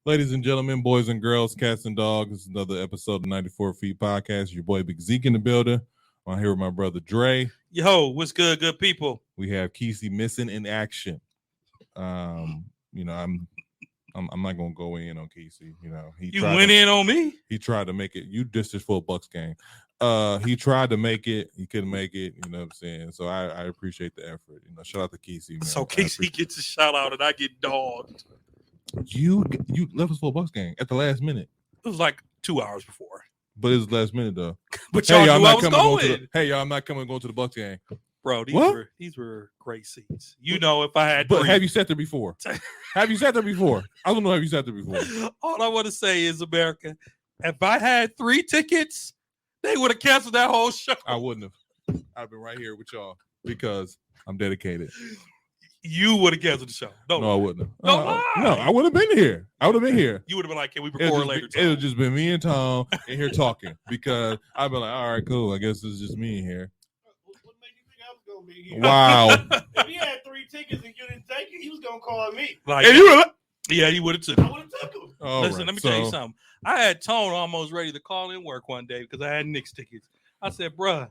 Ladies and gentlemen, boys and girls, cats and dogs, this is another episode of 94 Feet Podcast. Your boy Big Zeke in the building. I'm here with my brother Dre. Yo, what's good people? We have Kesey missing in action. I'm not gonna go in on Kesey. You went in on me. He tried to make it. You dissed his full Bucks game. He tried to make it. He couldn't make it. You know what I'm saying? So I appreciate the effort. Shout out to Kesey. Man. So Kesey gets a shout out and I get dogged. You left his full Bucks game at the last minute. It was like 2 hours before. But it was last minute though. But y'all knew I was going. Hey, y'all, I'm not coming to the Bucks game. Bro, these were great seats. If I had But have you sat there before? Have you sat there before? I don't know. Have you sat there before? All I want to say is, America, if I had 3 tickets, they would have canceled that whole show. I wouldn't have. I've been right here with y'all because I'm dedicated. You would have canceled the show. No, I wouldn't have. No, I would have been here. I would have been here. You would have been like, can we record later? It would just been me and Tom in here talking because I've been like, all right, cool. I guess it's just me in here. What made you think I was gonna be here? Wow. If he had 3 tickets and you didn't take it, he was gonna call me. Like, And you yeah, he would have took I it. would have took him. Listen, let me tell you something. I had Tone almost ready to call in work one day because I had Knicks tickets. I said, bruh,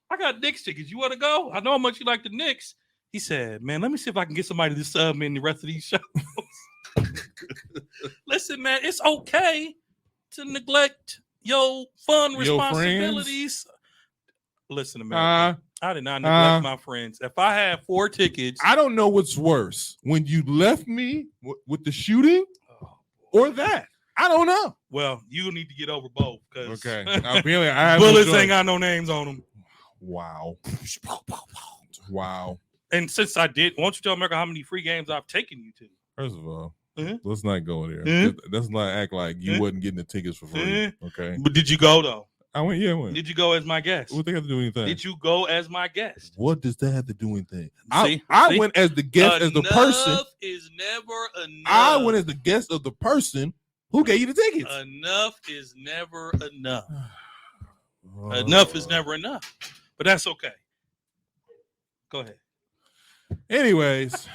I got Knicks tickets. You want to go? I know how much you like the Knicks. He said, man, let me see if I can get somebody to sub me in the rest of these shows. Listen, man, it's okay to neglect your fun responsibilities. Listen, man, I did not neglect my friends. If I had 4 tickets. I don't know what's worse, when you left me with the shooting or that. I don't know. Well, you need to get over both. Okay. Apparently, I have bullets ain't got no names on them. Wow. Wow. And since I did, won't you tell America how many free games I've taken you to? First of all, let's not go there. Let's not act like you wasn't getting the tickets for free. Okay. But did you go though? I went. Yeah, I went. Did you go as my guest? What they have to do anything? Did you go as my guest? What does that have to do anything? See? I went as the guest as the person. Enough is never enough. I went as the guest of the person who gave you the tickets. Enough is never enough. Enough is never enough. But that's okay. Go ahead. Anyways,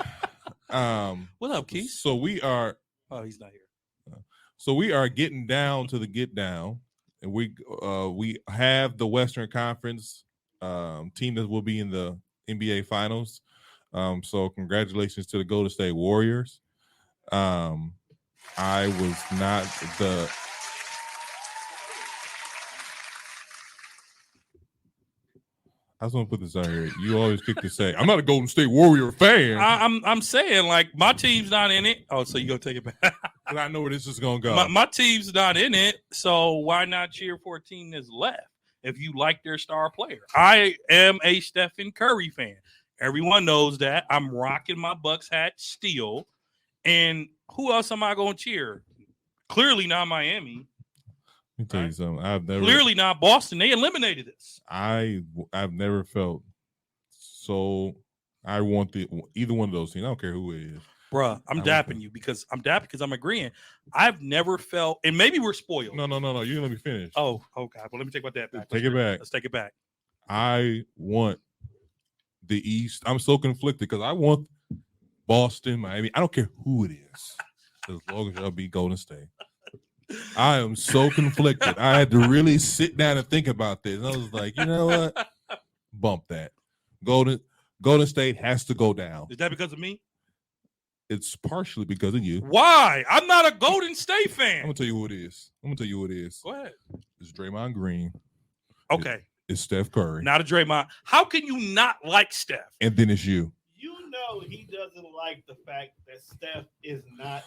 what up, Keith? So we are. Oh, he's not here. So we are getting down to the get down, and we have the Western Conference team that will be in the NBA Finals. So congratulations to the Golden State Warriors. I was not the. I just want to put this out here. You always kick to say, I'm not a Golden State Warrior fan. I'm saying, like, my team's not in it. Oh, so you gonna take it back? But I know where this is gonna go. My team's not in it, so why not cheer for a team that's left if you like their star player? I am a Stephen Curry fan. Everyone knows that. I'm rocking my Bucks hat still. And who else am I gonna cheer? Clearly not Miami. Let me tell you something. Clearly not Boston. They eliminated us. I've never felt so. I want either one of those teams. I don't care who it is. Bruh, I'm dapping you because I'm agreeing. I've never felt, and maybe we're spoiled. No. You're gonna be finished. Oh God. Well, let me take that back. Take it back. Let's take it back. I want the East. I'm so conflicted because I want Boston, Miami. I don't care who it is, as long as y'all beat Golden State. I am so conflicted. I had to really sit down and think about this. And I was like, you know what? Bump that. Golden State has to go down. Is that because of me? It's partially because of you. Why? I'm not a Golden State fan. I'm gonna tell you who it is. Go ahead. It's Draymond Green. Okay. It's Steph Curry. Not a Draymond. How can you not like Steph? And then it's you. You know he doesn't like the fact that Steph is not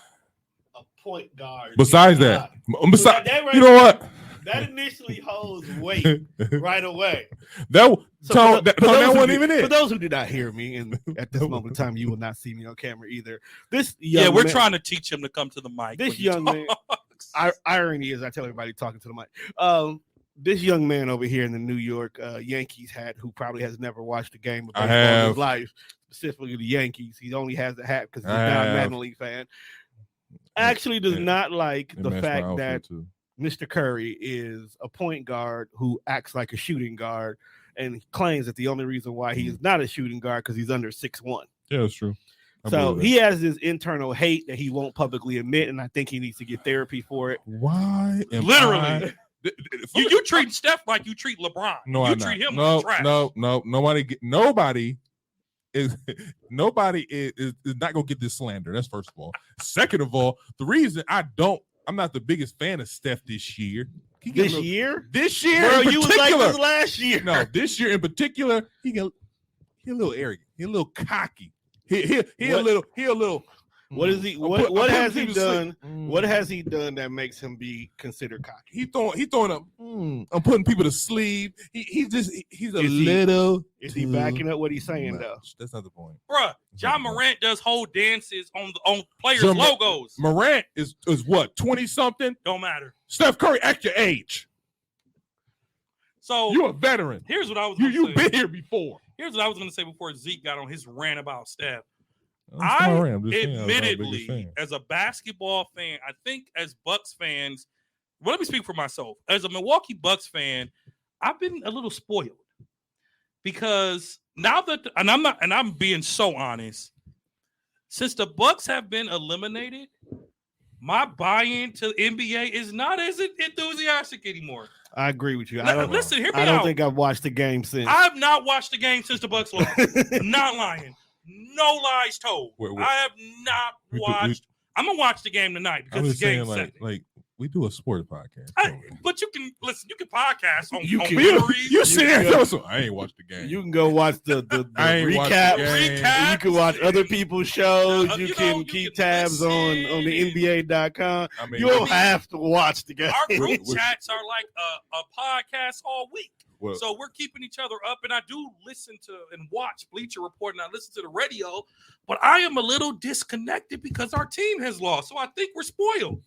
a point guard. Besides that, you know what? That initially holds weight right away. That wasn't even it. For those who did not hear me, and at this moment in time, you will not see me on camera either. We're trying to teach him to come to the mic. This young man. Irony is, I tell everybody talking to the mic. This young man over here in the New York Yankees hat, who probably has never watched a game of baseball in his life, specifically the Yankees. He only has the hat because he's not a Madden League fan. Actually does not like the fact that Mr. Curry is a point guard who acts like a shooting guard and claims that the only reason why he is not a shooting guard because he's under 6'1". Yeah, that's true. So believe he has this internal hate that he won't publicly admit, and I think he needs to get therapy for it. Why? Literally. You treat Steph like you treat LeBron. No, you I'm treat not. him No, like trash. no. Nobody is not gonna get this slander. That's first of all. Second of all, the reason I'm not the biggest fan of Steph this year. This year, bro, you was like this last year. No, this year in particular, he a little arrogant. He a little cocky. He a little. What is he? What has he done? What has he done that makes him be considered cocky? He throwing up. I'm putting people to sleep. He's a little. Is he backing up what he's saying though? That's not the point, Bruh, John Morant does whole dances on players' logos. Morant is what, 20 something? Don't matter. Steph Curry, act your age. So you're a veteran. Here's what I was. You've been here before. Here's what I was going to say before Zeke got on his rant about Steph. Admittedly, as a basketball fan, I think as Bucks fans, well, let me speak for myself. As a Milwaukee Bucks fan, I've been a little spoiled because now that, and I'm being so honest, since the Bucks have been eliminated, my buy-in to NBA is not as enthusiastic anymore. I agree with you. Listen, hear me out. I don't think I've watched the game since. I've not watched the game since the Bucks lost. I'm not lying. No lies told. I have not watched. I'm gonna watch the game tonight because the game's set. Like we do a sports podcast. But you can listen. You can podcast on. You sit there and tell us, I ain't watched the game. You can go watch the recap. You can watch other people's shows. You can keep tabs on the NBA.com. You don't have to watch the game. Our group chats are like a podcast all week. Well, so we're keeping each other up, and I do listen to and watch Bleacher Report, and I listen to the radio, but I am a little disconnected because our team has lost. So I think we're spoiled.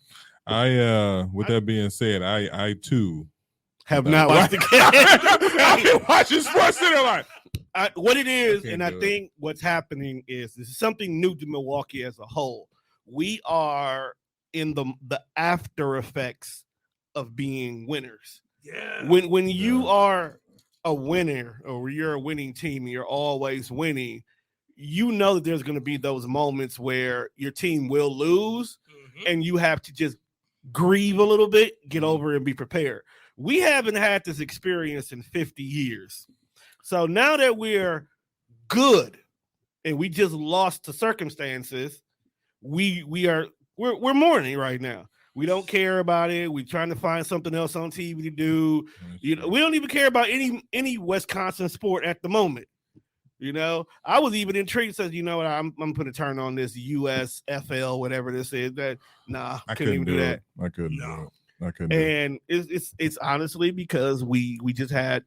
With that being said, I too have not watched the game. I've been watching Sports Center like what it is, and I think what's happening is this is something new to Milwaukee as a whole. We are in the after effects of being winners. Yeah. When you are a winner or you're a winning team and you're always winning, you know that there's going to be those moments where your team will lose and you have to just grieve a little bit, get over it, and be prepared. We haven't had this experience in 50 years. So now that we're good and we just lost to circumstances, we're mourning right now. We don't care about it. We're trying to find something else on TV to do. We don't even care about any Wisconsin sport at the moment. I was even intrigued. Says, you know what? I'm going to turn on this USFL, whatever this is. I couldn't even do that. I couldn't do it. I couldn't. And it's honestly because we just had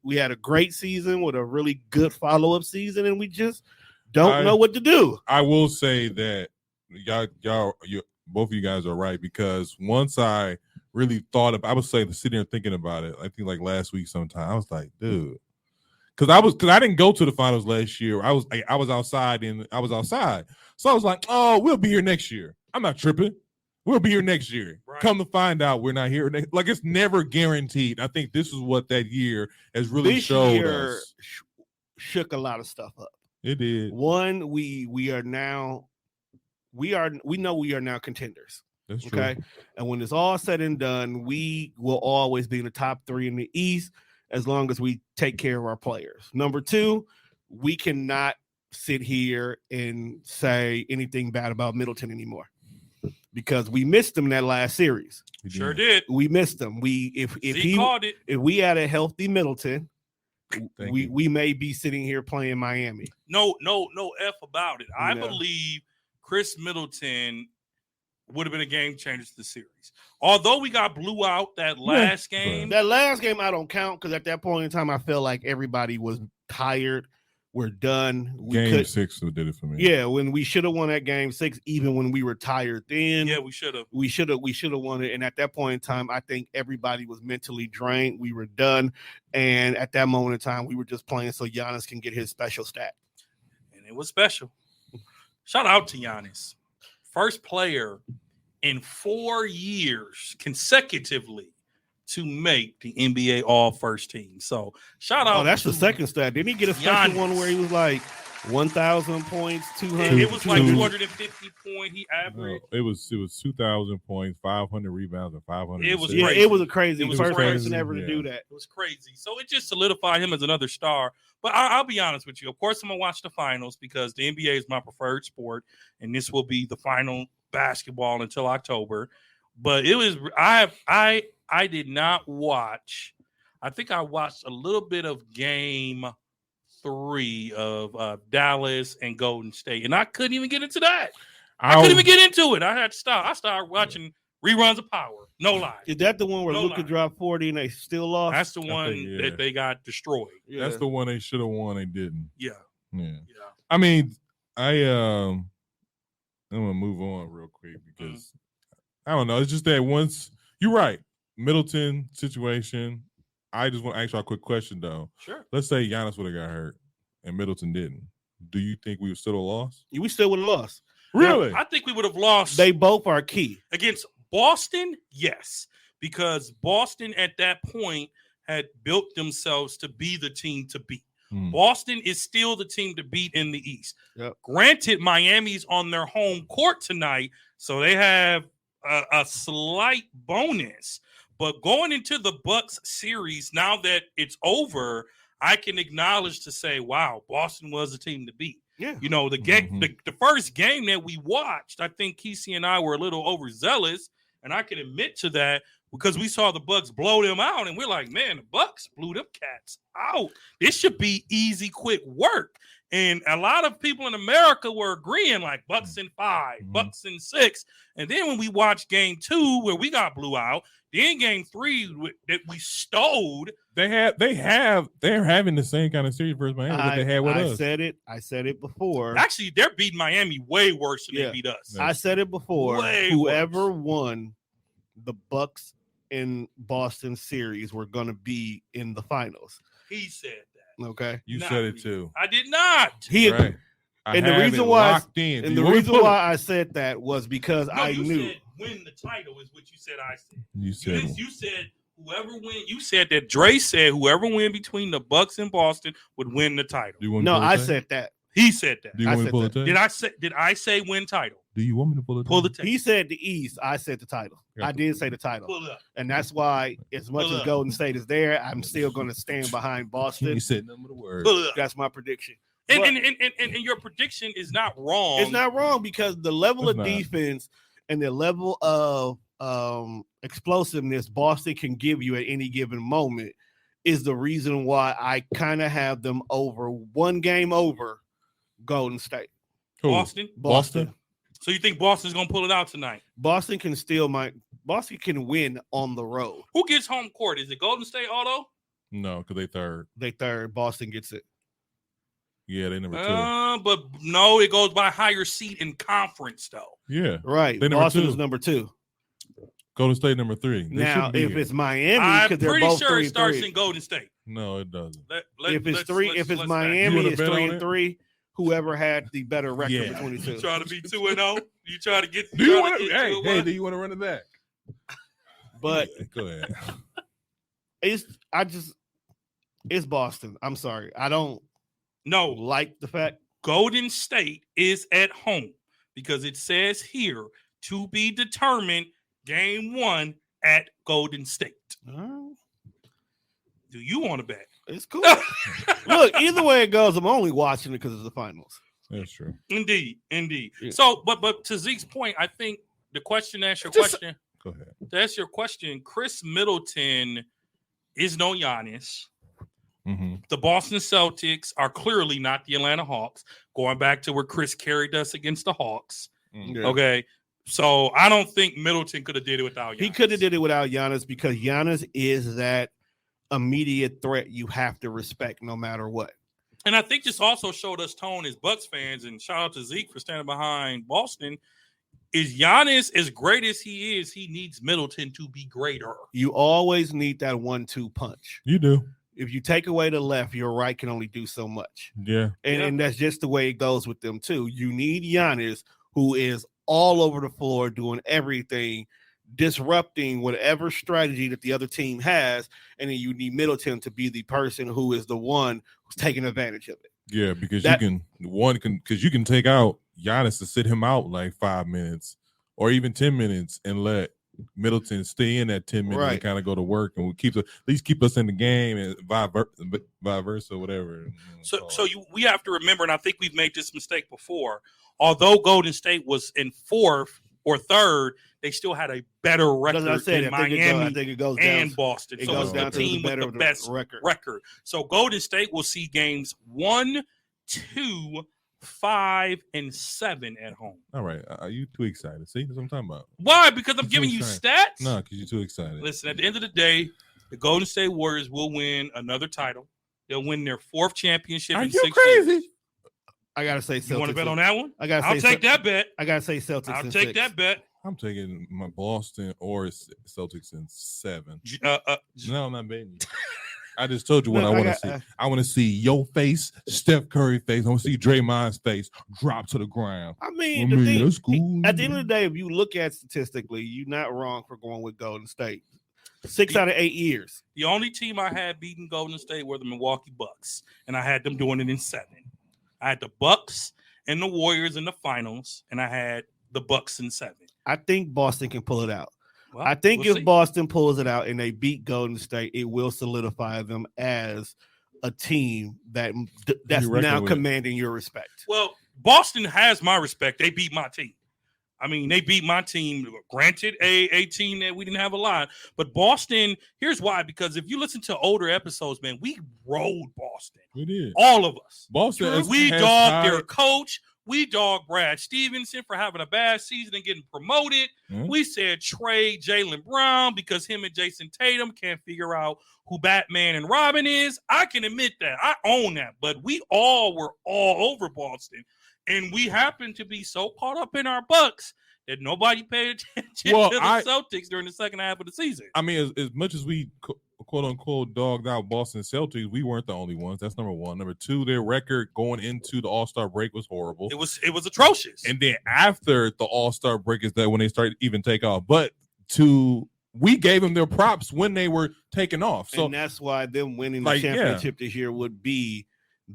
we had a great season with a really good follow-up season, and we just don't know what to do. I will say that y'all both of you guys are right, because once I really thought of, I was sitting there thinking about it. I think like last week sometime, I was like, dude, because I didn't go to the finals last year. I was outside. So I was like, oh, we'll be here next year. I'm not tripping. We'll be here next year. Right. Come to find out, we're not here. Like, it's never guaranteed. I think this is what that year has really showed us. Shook a lot of stuff up. It did. One, we know we are now contenders. That's true. Okay. And when it's all said and done, we will always be in the top 3 in the East as long as we take care of our players. Number 2, we cannot sit here and say anything bad about Middleton anymore because we missed him that last series. Sure did. We missed him. If we had a healthy Middleton, we may be sitting here playing Miami. No F about it. I believe Chris Middleton would have been a game changer to the series. Although we got blew out that last game. That last game I don't count because at that point in time I felt like everybody was tired. We're done. Game 6 did it for me. Yeah, when we should have won that game 6, even when we were tired then. Yeah, we should have. We should have won it. And at that point in time, I think everybody was mentally drained. We were done. And at that moment in time, we were just playing so Giannis can get his special stat. And it was special. Shout out to Giannis. First player in 4 years consecutively to make the NBA All First Team. So shout out. Oh, that's the second stat. Didn't he get a special one where he was like 1,000 points, 200. It was like 250 point. He averaged. No, it was 2,000 points, 500 rebounds, and 500. It was assists. Yeah, crazy. it was a crazy. It was First crazy, person ever to yeah. do that. It was crazy. So it just solidified him as another star. But I'll be honest with you. Of course, I'm gonna watch the finals because the NBA is my preferred sport, and this will be the final basketball until October. But it was I did not watch. I think I watched a little bit of Game 3 of Dallas and Golden State, and I couldn't even get into that. I couldn't even get into it. I had to stop. I started watching reruns of Power. No lie. Is that the one where No Luka lie. dropped 40 and they still lost? That's the one yeah. that they got destroyed. Yeah. That's the one they should have won. They didn't. Yeah. Yeah. Yeah. I mean, I'm gonna move on real quick because I don't know. It's just that once you're right, Middleton situation. I just want to ask you a quick question though. Sure. Let's say Giannis would have got hurt and Middleton didn't. Do you think we would still have lost? We still would have lost. Really? I think we would have lost They both are key. against Boston. Yes, because Boston at that point had built themselves to be the team to beat. Boston is still the team to beat in the East. Yep. Granted, Miami's on their home court tonight, so they have a slight bonus. But going into the Bucks series, now that it's over, I can acknowledge to say, wow, Boston was the team to beat. Yeah. You know, the game, the first game that we watched, I think Kesey and I were a little overzealous, and I can admit to that because we saw the Bucks blow them out, and we're like, man, the Bucks blew them cats out. This should be easy, quick work. And a lot of people in America were agreeing, like Bucks in 5, Bucks in 6. And then when we watched game 2, where we got blew out, then game 3 that we stole. They're having the same kind of series versus Miami that they had with us. I said it before. Actually, they're beating Miami way worse than they beat us. I said it before. Way Whoever worse. won the Bucks in Boston series were going to be in the finals. He said that. Okay. You Not said it me. too. I did not. Right. And the reason why I I said that was because No, I you knew. said win the title is what you said. I said. you said You said whoever win. You said that Dre said whoever win between the Bucks and Boston would win the title. Do you want No, me to pull I the tape? said that. He said that. Do you I want me to said pull the that. tape? Did I say win title? Do you want me to pull the tape? Pull the tape. He said the East. I said the title. Yeah. I did say the title. Pull it up. And that's why, as much Pull as up. Golden State is there, I'm still going to stand behind Boston. You said nothing but a word. Pull it up. That's my prediction. And, But- and your prediction is not wrong. It's not wrong because the level It's of not. defense and the level of explosiveness Boston can give you at any given moment is the reason why I kind of have them over one game over Golden State. Who? Boston. Boston? So you think Boston's gonna pull it out tonight? Boston can win on the road. Who gets home court? Is it Golden State Auto? No, because they third. They third. Boston gets it. Yeah, they number 2. But no, it goes by higher seat in conference though. Yeah. Right. They number Boston 2. is number 2. Golden State number 3. They Now, shouldn't be if here. it's Miami, I'm because they're pretty both sure it 3-3. starts in Golden State. No, it doesn't. If it's let's Miami, wanna it's bet on it? 3-3. Whoever had the better record Yeah. between the You two. trying to be 2-0? You trying to get? Do you trying want to to? get Hey, 2-1? do you want to run it back? But Go ahead. it's Boston. I'm sorry. I don't No, like the fact. Golden State is at home because it says here to be determined. Game 1 at Golden State. Do you want to bet? It's cool. Look, either way it goes, I'm only watching it because it's the finals. That's true. Indeed. Yeah. So, but to Zeke's point, I think the question that's your question. Go ahead. That's your question. Chris Middleton is no Giannis. Mm-hmm. The Boston Celtics are clearly not the Atlanta Hawks. Going back to where Chris carried us against the Hawks. Yeah. Okay. So I don't think Middleton could have did it without Giannis. He could have did it without Giannis because Giannis is that immediate threat you have to respect no matter what. And I think this also showed us tone as Bucks fans, and shout out to Zeke for standing behind Boston. Is Giannis as great as he is, he needs Middleton to be greater. You always need that 1-2 punch. You do. If you take away the left, your right can only do so much. Yeah. And that's just the way it goes with them too. You need Giannis, who is all over the floor doing everything, disrupting whatever strategy that the other team has, and then you need Middleton to be the person who is the one who's taking advantage of it. Yeah, because you can take out Giannis to sit him out like 5 minutes or even 10 minutes and let Middleton stay in that 10 minutes and kind of go to work and at least keep us in the game and vice versa, whatever. We have to remember, and I think we've made this mistake before. Although Golden State was in fourth or third, they still had a better record than Miami and Boston. It goes down to the team with the best record. So Golden State will see games 1, 2, 5, and 7 at home. All right. Are you too excited? See, that's what I'm talking about. Why? Because I'm giving you stats? No, because you're too excited. Listen, at the end of the day, the Golden State Warriors will win another title. They'll win their 4th championship in 6 crazy? years. I gotta say Celtics. You want to bet on that one? I'll take that bet. I gotta say Celtics. I'll take that bet. I'm taking my Boston or Celtics in 7. No, I'm not betting you. I just told you what I want to see. I want to see your face, Steph Curry face. I want to see Draymond's face drop to the ground. I mean, that's cool. At the end of the day, if you look at statistically, you're not wrong for going with Golden State. 6 out of 8 years. The only team I had beating Golden State were the Milwaukee Bucks, and I had them doing it in 7. I had the Bucks and the Warriors in the finals, and I had the Bucks in 7. I think Boston can pull it out. Well, I think if Boston pulls it out and they beat Golden State, it will solidify them as a team that's now commanding your respect. Well, Boston has my respect. They beat my team. I mean, they beat my team. Granted, a team that we didn't have a lot, but Boston. Here's why: because if you listen to older episodes, man, we rolled Boston. We did. All of us. Boston. We dogged their coach. We dogged Brad Stevenson for having a bad season and getting promoted. Mm-hmm. We said trade Jaylen Brown because him and Jason Tatum can't figure out who Batman and Robin is. I can admit that. I own that. But we all were all over Boston. And we happened to be so caught up in our Bucks that nobody paid attention to the Celtics during the second half of the season. I mean, as much as we quote unquote dogged out Boston Celtics, we weren't the only ones. That's number one. Number two, their record going into the All-Star break was horrible. It was atrocious. And then after the All-Star break is that when they started even take off. But we gave them their props when they were taking off. So and that's why them winning the championship this year would be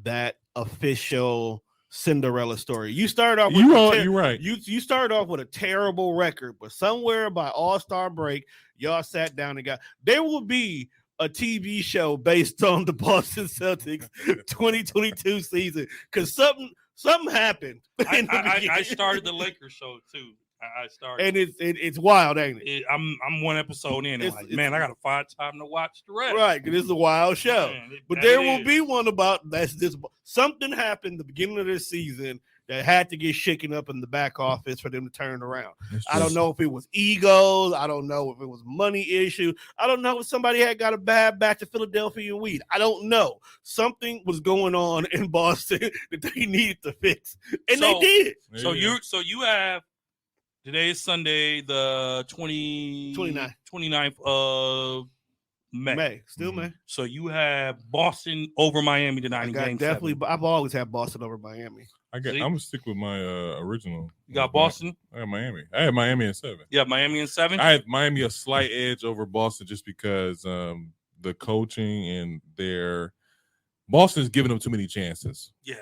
that official Cinderella story. You started off with you're right. You started off with a terrible record, but somewhere by All-Star break, y'all sat down and there will be a TV show based on the Boston Celtics 2022 season because something happened. I started the Lakers show too. I started, and it's wild, ain't it? I'm one episode in, and man, I gotta find time to watch the rest. Right, because it's a wild show. Man, but there will be one about this. Something happened the beginning of this season that had to get shaken up in the back office for them to turn around. I don't know if it was egos. I don't know if it was money issue. I don't know if somebody had got a bad batch of Philadelphia weed. I don't know. Something was going on in Boston that they needed to fix, and they did. So you have. Today is Sunday, the 29th of May. Still May. So you have Boston over Miami tonight in Game 7. I've always had Boston over Miami. I'm gonna stick with my original. You got Boston? I have Miami. I had Miami in 7. Yeah, Miami in 7. I had Miami a slight edge over Boston just because the coaching and Boston's giving them too many chances. Yeah.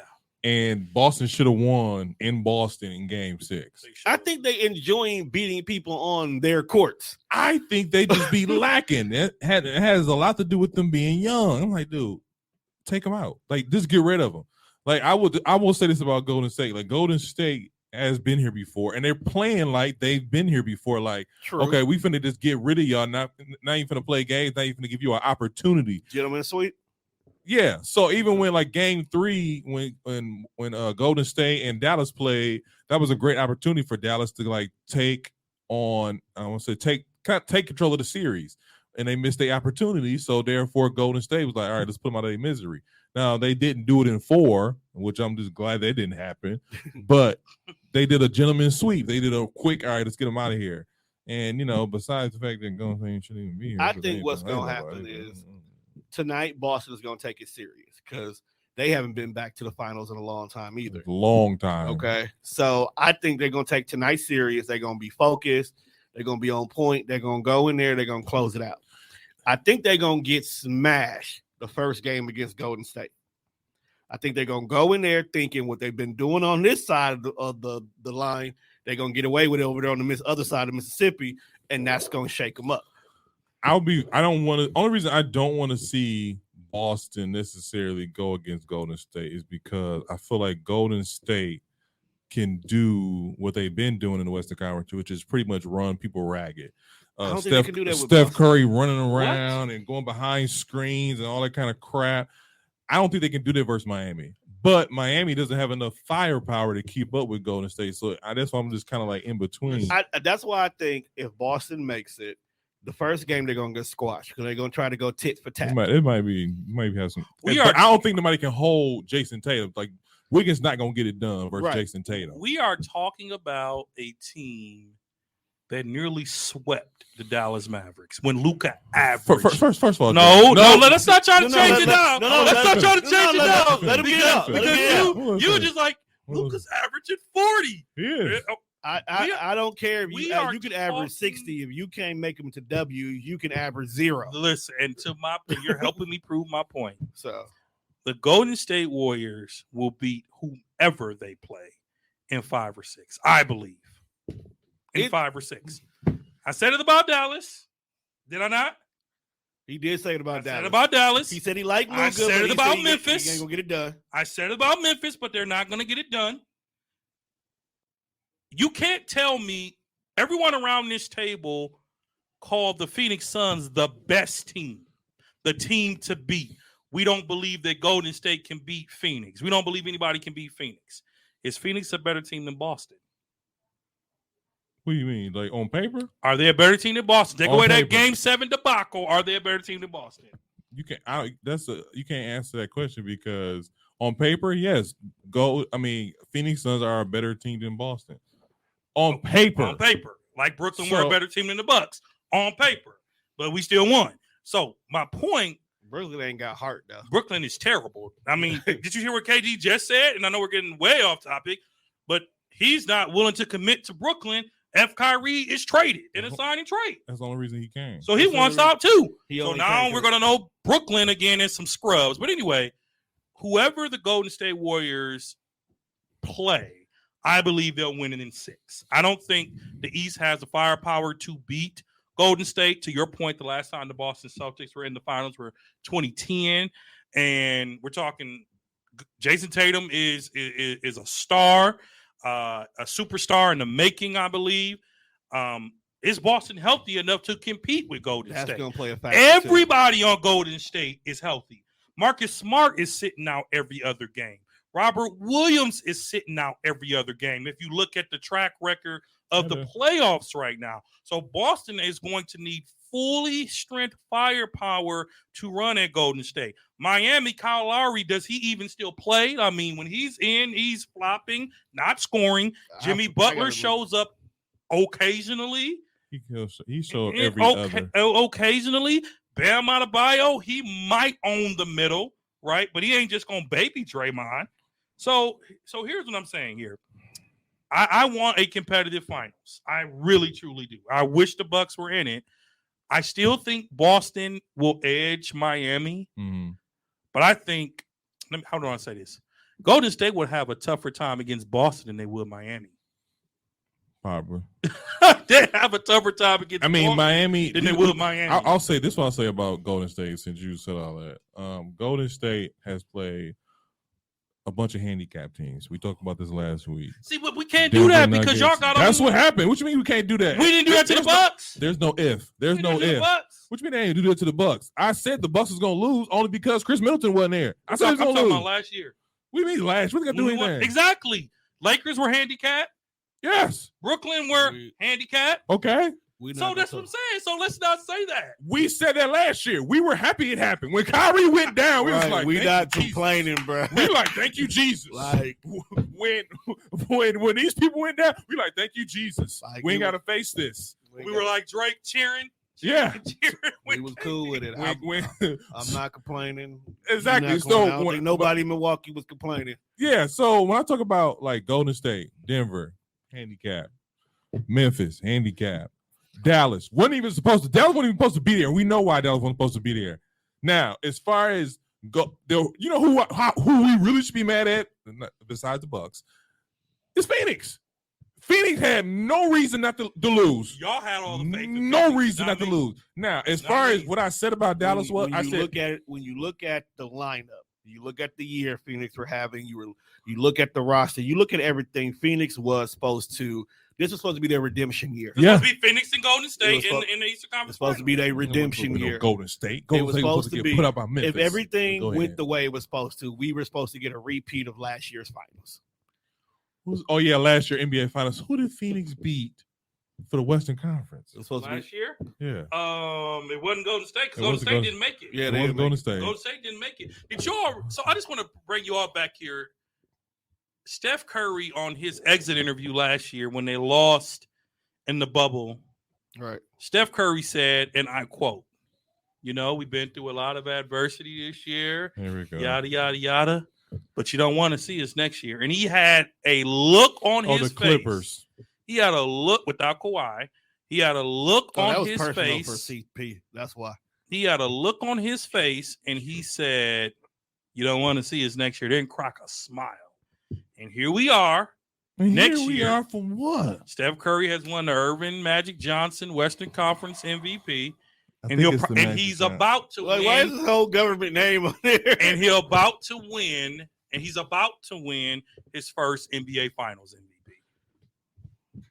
And Boston should have won in Boston in Game 6. I think they enjoying beating people on their courts. I think they just be lacking. It has a lot to do with them being young. I'm like, dude, take them out. Like, just get rid of them. Like, I will say this about Golden State. Like, Golden State has been here before, and they're playing like they've been here before. Like, true. Okay, we finna just get rid of y'all. Not even finna play games. Not even finna give you an opportunity. Gentlemen sweep. Yeah, so even when like Game 3, when Golden State and Dallas played, that was a great opportunity for Dallas to like take control of the series, and they missed the opportunity. So therefore, Golden State was like, all right, let's put them out of their misery. Now they didn't do it in 4, which I'm just glad that didn't happen, but they did a gentleman's sweep. They did a quick, all right, let's get them out of here. And besides the fact that Golden State shouldn't even be here, I think what's gonna happen is. Tonight, Boston is going to take it serious because they haven't been back to the finals in a long time either. Long time. Okay. So I think they're going to take tonight serious. They're going to be focused. They're going to be on point. They're going to go in there. They're going to close it out. I think they're going to get smashed the first game against Golden State. I think they're gonna go in there thinking what they've been doing on this side of the line. They're gonna get away with it over there on the other side of Mississippi, and that's gonna shake them up. Only reason I don't want to see Boston necessarily go against Golden State is because I feel like Golden State can do what they've been doing in the Western Conference, which is pretty much run people ragged. I don't think they can do that with Steph Boston. Curry running around and going behind screens and all that kind of crap. I don't think they can do that versus Miami. But Miami doesn't have enough firepower to keep up with Golden State. So that's why I'm just kind of like in between. That's why I think if Boston makes it, the first game they're gonna get squashed because they're gonna try to go tit for tat. It might have some. But I don't think nobody can hold Jason Tatum. Like Wiggins not gonna get it done versus Jason Tatum. We are talking about a team that nearly swept the Dallas Mavericks when Luka averaged. First of all, no, let's not try to change it now. Let's not try to change it now. Let him get up. Because you were just like Luka's averaging 40. Yeah. I don't care if you can average 60. If you can't make them to W, you can average 0. Listen, and you're helping me prove my point. So the Golden State Warriors will beat whoever they play in 5 or 6. I believe in 5 or 6. I said it about Dallas. Did I not? He did say it about Dallas. I said it about Dallas. He said he liked Luka. I said it about Memphis. He ain't gonna get it done. I said it about Memphis, but they're not going to get it done. You can't tell me everyone around this table called the Phoenix Suns the best team, the team to beat. We don't believe that Golden State can beat Phoenix. We don't believe anybody can beat Phoenix. Is Phoenix a better team than Boston? What do you mean? Like on paper? Are they a better team than Boston? Take On away paper. that Game 7 debacle. Are they a better team than Boston? You can't answer that question because on paper, yes. Phoenix Suns are a better team than Boston. On paper. Like Brooklyn were a better team than the Bucks. On paper. But we still won. So my point, Brooklyn ain't got heart though. Brooklyn is terrible. I mean, did you hear what KG just said? And I know we're getting way off topic, but he's not willing to commit to Brooklyn. Kyrie is traded in a signing trade. That's the only reason he came. So he wants out too. So now we're going to know Brooklyn again and some scrubs. But anyway, whoever the Golden State Warriors play, I believe they'll win it in 6. I don't think the East has the firepower to beat Golden State. To your point, the last time the Boston Celtics were in the finals were 2010. And we're talking Jason Tatum is a star. A superstar in the making, I believe. Is Boston healthy enough to compete with Golden State? That's going to play a factor. Everybody on Golden State is healthy. Marcus Smart is sitting out every other game. Robert Williams is sitting out every other game. If you look at the track record of the playoffs right now. So Boston is going to need fully strength firepower to run at Golden State. Miami, Kyle Lowry, does he even still play? I mean, when he's in, he's flopping, not scoring. Jimmy Butler shows up occasionally. He showed every other. Occasionally. Bam Adebayo, he might own the middle, right? But he ain't just going to baby Draymond. So here's what I'm saying here. I want a competitive finals. I really, truly do. I wish the Bucks were in it. I still think Boston will edge Miami. Mm-hmm. But I think, how do I say this? Golden State would have a tougher time against Boston than they would Miami. Probably. They have a tougher time against Boston Miami than they would Miami. I'll say this what I'll say about Golden State since you said all that. Golden State has played a bunch of handicap teams. We talked about this last week. See, but we can't do that because y'all got That's what happened. What you mean we can't do that? We didn't do that to the Bucks. There's no if. There's no if. What you mean they didn't do that to the Bucks? I said the Bucks was gonna lose only because Chris Middleton wasn't there. I said I'm talking about last year. What do you mean last? What they got to do anything? Exactly. Lakers were handicapped. Yes. Brooklyn were handicapped. Okay. So that's what I'm saying. So let's not say that. We said that last year. We were happy it happened. When Kyrie went down, we was like, we not complaining, bro. We like, thank you, Jesus. Like when these people went down, we like, thank you, Jesus. Like we ain't got to face this. We were like Drake cheering. Yeah. We was cool with it. I'm not complaining. Exactly. So I don't think nobody in Milwaukee was complaining. Yeah. So when I talk about like Golden State, Denver, handicap, Memphis, handicap, Dallas wasn't even supposed to be there. We know why Dallas wasn't supposed to be there. Now, as far as go. You know who we really should be mad at besides the Bucks? It's Phoenix. Phoenix had no reason not to lose. Y'all had all the faith. No reason not to lose. Now, as far as what I said about Dallas, when you look at the lineup, you look at the year Phoenix were having, you look at the roster, you look at everything. Phoenix was supposed to. This was supposed to be their redemption year. Yeah, supposed to be Phoenix and Golden State in the Eastern Conference. It's supposed to be their redemption year. Golden State was supposed to get put up by Memphis. If everything went the way it was supposed to, we were supposed to get a repeat of last year's finals. Oh yeah, last year NBA Finals. Who did Phoenix beat for the Western Conference? It was supposed last year. Yeah. It wasn't Golden State because Golden State didn't make it. Yeah, it wasn't Golden State. Golden State didn't make it. Did y'all? So I just want to bring you all back here. Steph Curry on his exit interview last year when they lost in the bubble. Right. Steph Curry said, and I quote, we've been through a lot of adversity this year. Here we go. Yada yada yada. But you don't want to see us next year. And he had a look on his face. Clippers. He had a look without Kawhi. He had a look on his face. For CP. That's why. He had a look on his face, and he said, "You don't want to see us next year." Then crack a smile. And here we are. Next year. We are for what? Steph Curry has won the Irvin Magic Johnson Western Conference MVP. And he's about to win. Why is his whole government name on there? And he's about to win. And he's about to win his first NBA Finals MVP.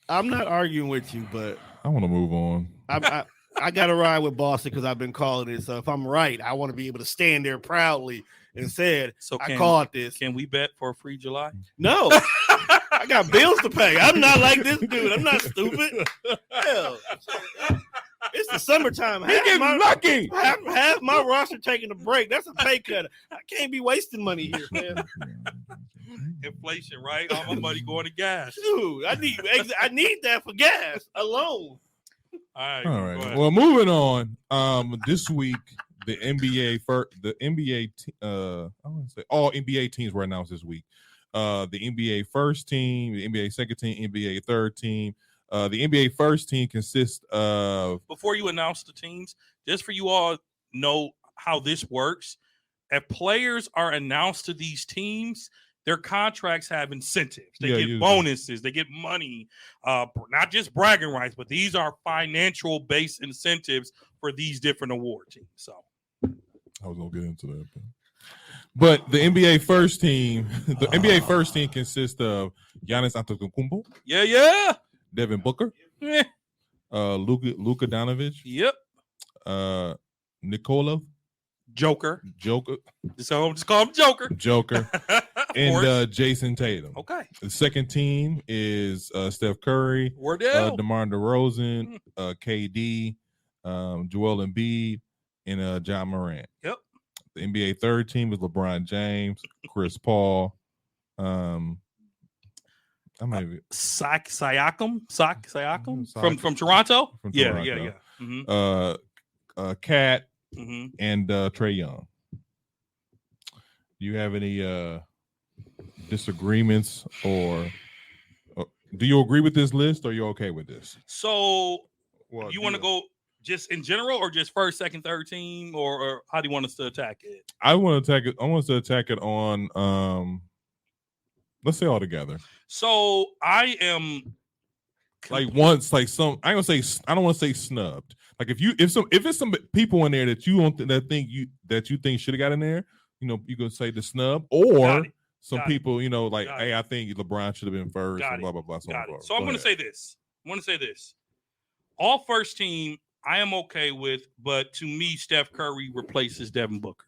I'm not arguing with you, but I want to move on. I got to ride with Boston because I've been calling it. So if I'm right, I want to be able to stand there proudly and said, I called this. Can we bet for a free July? No. I got bills to pay. I'm not like this dude. I'm not stupid. Hell. It's the summertime. Lucky. Half my roster taking a break. That's a pay cut. I can't be wasting money here, man. Inflation, right? All my money going to gas. Dude, I need that for gas alone. All right. Well, moving on. This week the NBA I want to say all NBA teams were announced this week. The NBA first team, the NBA second team, NBA third team. The NBA first team consists of. Before you announce the teams, just for you all know how this works, if players are announced to these teams, their contracts have incentives. They get bonuses. They get money, not just bragging rights, but these are financial-based incentives for these different award teams. So I was going to get into that. But the NBA first team, consists of Giannis Antetokounmpo. Yeah. Devin Booker. Yeah. Luka Doncic. Yep. Nikola. Joker. Just call him Joker. And Jason Tatum. Okay. The second team is Steph Curry, DeMar DeRozan, KD, Joel Embiid, and John Morant. Yep. The NBA third team is LeBron James, Chris Paul, Siakam from Toronto. Yeah. Mm-hmm. Cat and Trae Young. Do you have any disagreements, or do you agree with this list, or are you okay with this? So, you want to go just in general, or just first, second, third team, or how do you want us to attack it? I want to attack it on let's say all together. So I am I don't want to say snubbed. Like if it's some people in there that you don't that you think should have got in there, you can say the snub, or some people, hey, I think LeBron should have been first, and blah blah blah. So I'm going to say this. All first team I am okay with, but to me, Steph Curry replaces Devin Booker.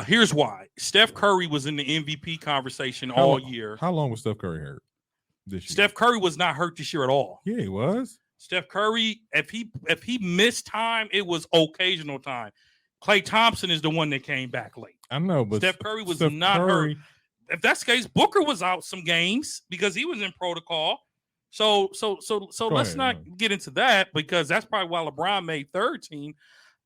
Here's why. Steph Curry was in the MVP conversation all year. How long was Steph Curry hurt this year? Steph Curry was not hurt this year at all. Yeah, he was. Steph Curry, if he missed time, it was occasional time. Klay Thompson is the one that came back late. I know, but Steph Curry was not hurt. If that's the case, Booker was out some games because he was in protocol. So let's not get into that, because that's probably why LeBron made third team.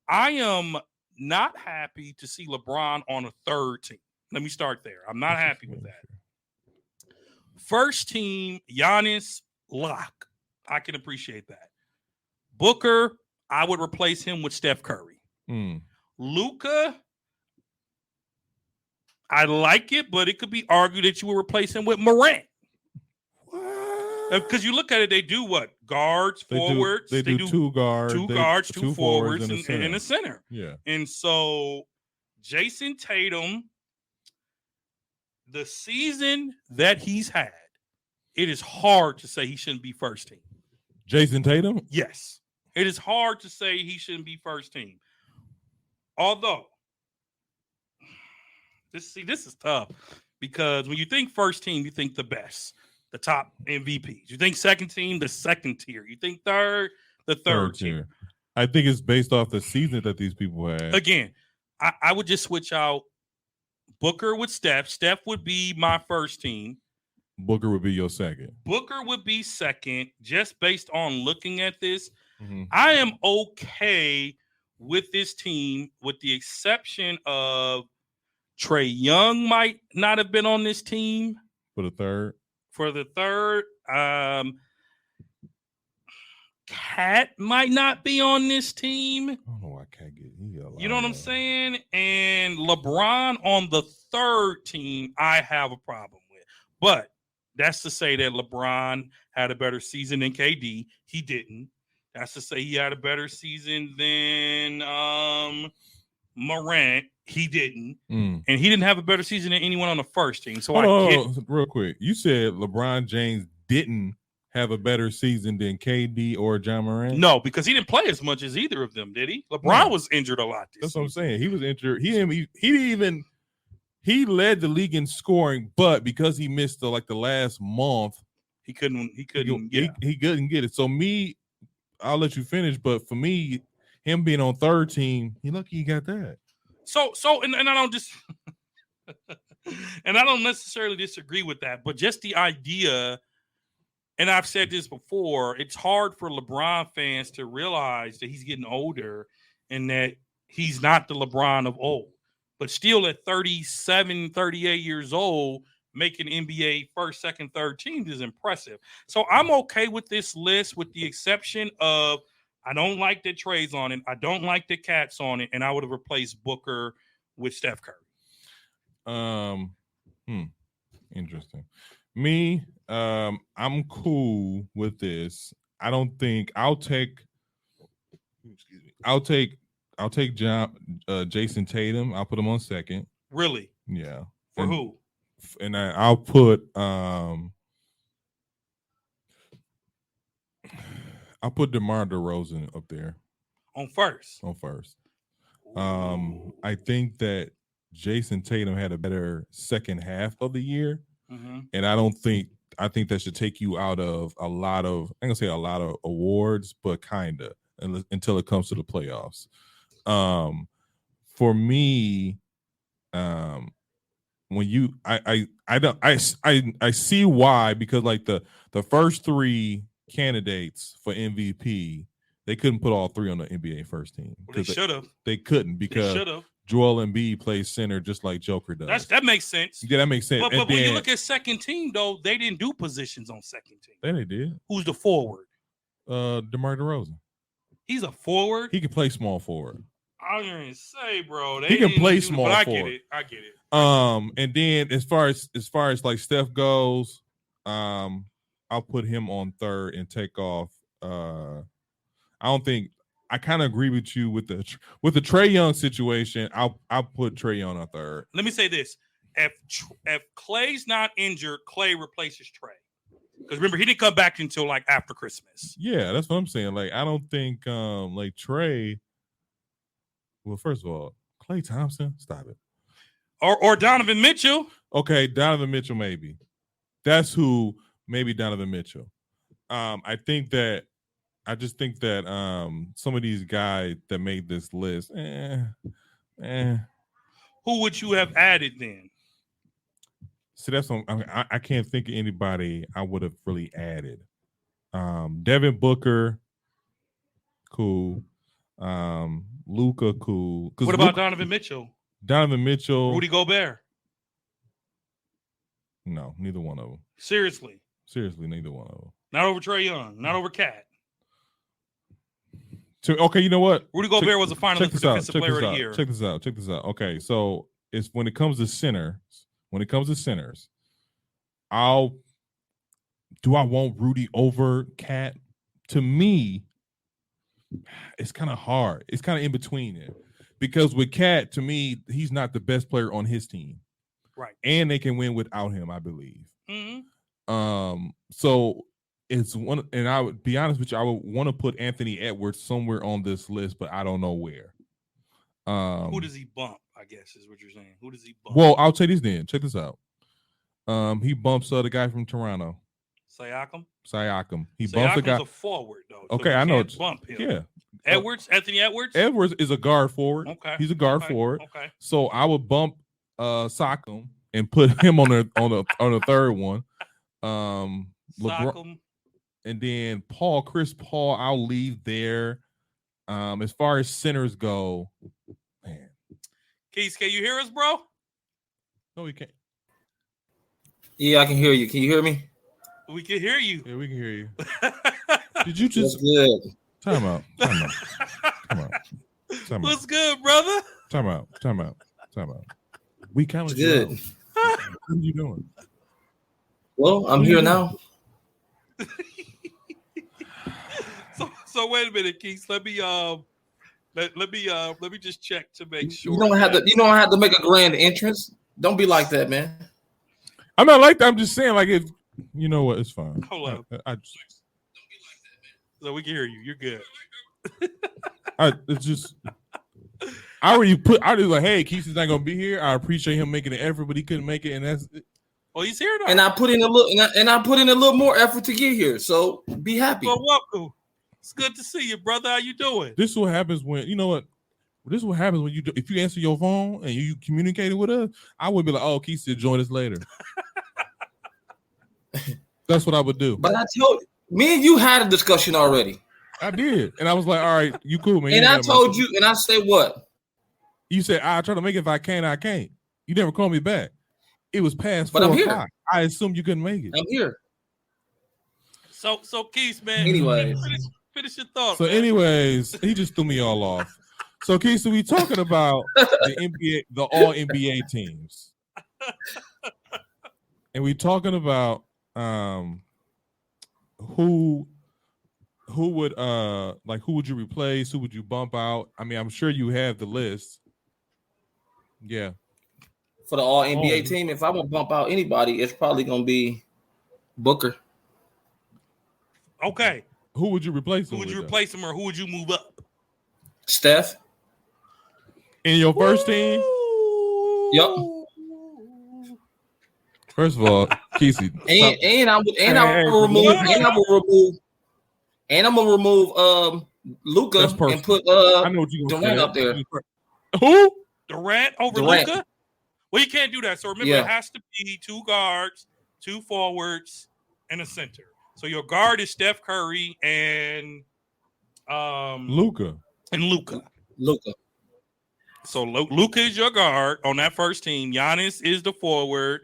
I am not happy to see LeBron on a third team. Let me start there. I'm not happy with that. First team, Giannis, lock. I can appreciate that. Booker, I would replace him with Steph Curry. Luka, I like it, but it could be argued that you would replace him with Morant. Because you look at it, they do what? Guards, forwards. They do two guards, two forwards, and a center. Yeah. And so Jason Tatum, the season that he's had, it is hard to say he shouldn't be first team. Jason Tatum? Yes. It is hard to say he shouldn't be first team. Although, this is tough because when you think first team, you think the best, the top MVPs. You think second team, the second tier. You think third, the third tier. I think it's based off the season that these people had. Again, I would just switch out Booker with Steph. Steph would be my first team. Booker would be your second. Booker would be second, just based on looking at this. Mm-hmm. I am okay with this team, with the exception of Trae Young might not have been on this team. For the third. Cat might not be on this team. I don't know why Cat get you know what I'm saying? And LeBron on the third team, I have a problem with. But that's to say that LeBron had a better season than KD. He didn't. That's to say he had a better season than Morant. He didn't. And he didn't have a better season than anyone on the first team. So real quick. You said LeBron James didn't have a better season than KD or John Morant? No, because he didn't play as much as either of them, did he? LeBron was injured a lot this season. What I'm saying. He was injured. He led the league in scoring, but because he missed the last month, he couldn't get it. So I'll let you finish, but for me, him being on third team, he lucky he got that. So and I don't just and I don't necessarily disagree with that, but just the idea, and I've said this before, it's hard for LeBron fans to realize that he's getting older and that he's not the LeBron of old. But still at 37, 38 years old, making NBA first, second, third teams is impressive. So I'm okay with this list with the exception of I don't like that Trae's on it. I don't like that Cat's on it. And I would have replaced Booker with Steph Curry. Interesting. Me, I'm cool with this. I don't think I'll take Jason Tatum. I'll put him on second. Really? Yeah. For who? And I'll put DeMar DeRozan up there. On first. I think that Jason Tatum had a better second half of the year. Mm-hmm. And I think that should take you out of a lot of, I'm gonna say a lot of awards, but kinda until it comes to the playoffs. For me, when you I see why, because like the first three candidates for MVP, they couldn't put all three on the NBA first team. Well, they should have. They couldn't because Joel Embiid plays center just like Joker does. That makes sense. Yeah, that makes sense. But when you look at second team, though, they didn't do positions on second team. Yeah, they did. Who's the forward? DeMar DeRozan. He's a forward? He can play small forward. I was going to say, bro. He can play small forward. I get it. And then as far as like Steph goes, I'll put him on third and take off. I kind of agree with you with the Trae Young situation. I'll put Trae Young on third. Let me say this: if Clay's not injured, Clay replaces Trae. Because remember, he didn't come back until like after Christmas. Yeah, that's what I'm saying. Like, I don't think like Trae. Well, first of all, Klay Thompson, stop it. Or Donovan Mitchell. Okay, Donovan Mitchell, maybe. That's who. Maybe Donovan Mitchell. I just think that some of these guys that made this list, Who would you have added then? See, that's what I can't think of anybody I would have really added. Devin Booker, cool. Luka, cool. What about Donovan Mitchell? Donovan Mitchell. Rudy Gobert? No, neither one of them. Seriously, neither one of them. Not over Trae Young. Not over Cat. Okay, you know what? Rudy Gobert was a finalist Check for this out. Defensive Check Player this of the out. Year. Check this out. Check this out. Okay, so it's when it comes to centers. When it comes to centers, I want Rudy over Cat? To me, it's kind of hard. It's kind of in between it because with Cat, to me, he's not the best player on his team, Right? And they can win without him, I believe. Mm-hmm. So it's one, and I would be honest with you, I would want to put Anthony Edwards somewhere on this list, but I don't know where. Who does he bump? I guess is what you're saying. Who does he bump? Well, I'll tell you this then. Check this out. He bumps the guy from Toronto, Siakam. He bumps the guy. a forward though. Okay, so I know. Bump him. Yeah. Anthony Edwards. Edwards is a guard forward. Okay. He's a guard forward. Okay. So I would bump Siakam and put him on the third one. Siakam. And then Chris Paul, I'll leave there. As far as centers go, man. Keith, can you hear us, bro? No, we can't. Yeah, I can hear you. Can you hear me? We can hear you. Yeah, we can hear you. Did you just good? Time out. What's good, brother? Time out. We counted good. You out. What are you doing? Well, I'm here now. So wait a minute, Keith. Let me just check to make sure. You don't have to make a grand entrance. Don't be like that, man. I'm not like that. I'm just saying, like, if you know what, it's fine. Hold on. So we can hear you. You're good. It's just I was like, hey, Keith is not gonna be here. I appreciate him making an effort, but he couldn't make it, and that's it. Oh, he's here now. And I put in a little more effort to get here. So be happy. Well, welcome. It's good to see you, brother. How you doing? This is what happens when This is what happens when if you answer your phone and you communicated with us. I would be like, oh, Keith said join us later. That's what I would do. But I told me and you had a discussion already. I did, and I was like, all right, you cool, man. And I told you, and I said what? You said I'll try to make it if I can. I can't. You never called me back. It was past. But 4 I'm here. o'clock. I assumed you couldn't make it. I'm here. So Keith, man. Anyways. Finish your thought. So, man. anyways, he just threw me all off. So, Keith, so we talking about the NBA, the all NBA teams, and we talking about who would who would you replace? Who would you bump out? I mean, I'm sure you have the list. Yeah. For the all NBA team, if I would bump out anybody, it's probably gonna be Booker. Okay. Who would you replace him? Who would you replace him, or who would you move up? Steph. In your first team? Yep. First of all, Kesey. I'm gonna remove Luka and put I know what you Durant up there. Who? Durant over Durant. Luka? Well, you can't do that. So remember, it has to be 2 guards, 2 forwards, and a center. So your guard is Steph Curry and Luka. Luka. So Luka is your guard on that first team. Giannis is the forward.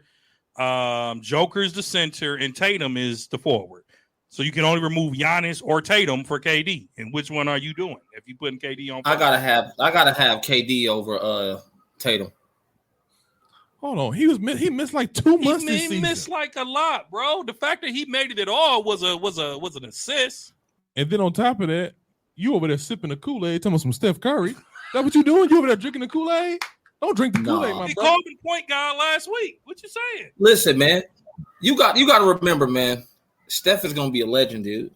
Joker is the center, and Tatum is the forward. So you can only remove Giannis or Tatum for KD. And which one are you doing? If you putting KD on, I gotta have KD over Tatum. Hold on, he missed like 2 months this season. He missed like a lot, bro. The fact that he made it at all was an assist. And then on top of that, you over there sipping the Kool-Aid, talking about some Steph Curry. That what you doing? You over there drinking the Kool-Aid? Don't drink the Kool-Aid, my He brother. called him point guard last week. What you saying? Listen, man, you got to remember, man. Steph is gonna be a legend, dude.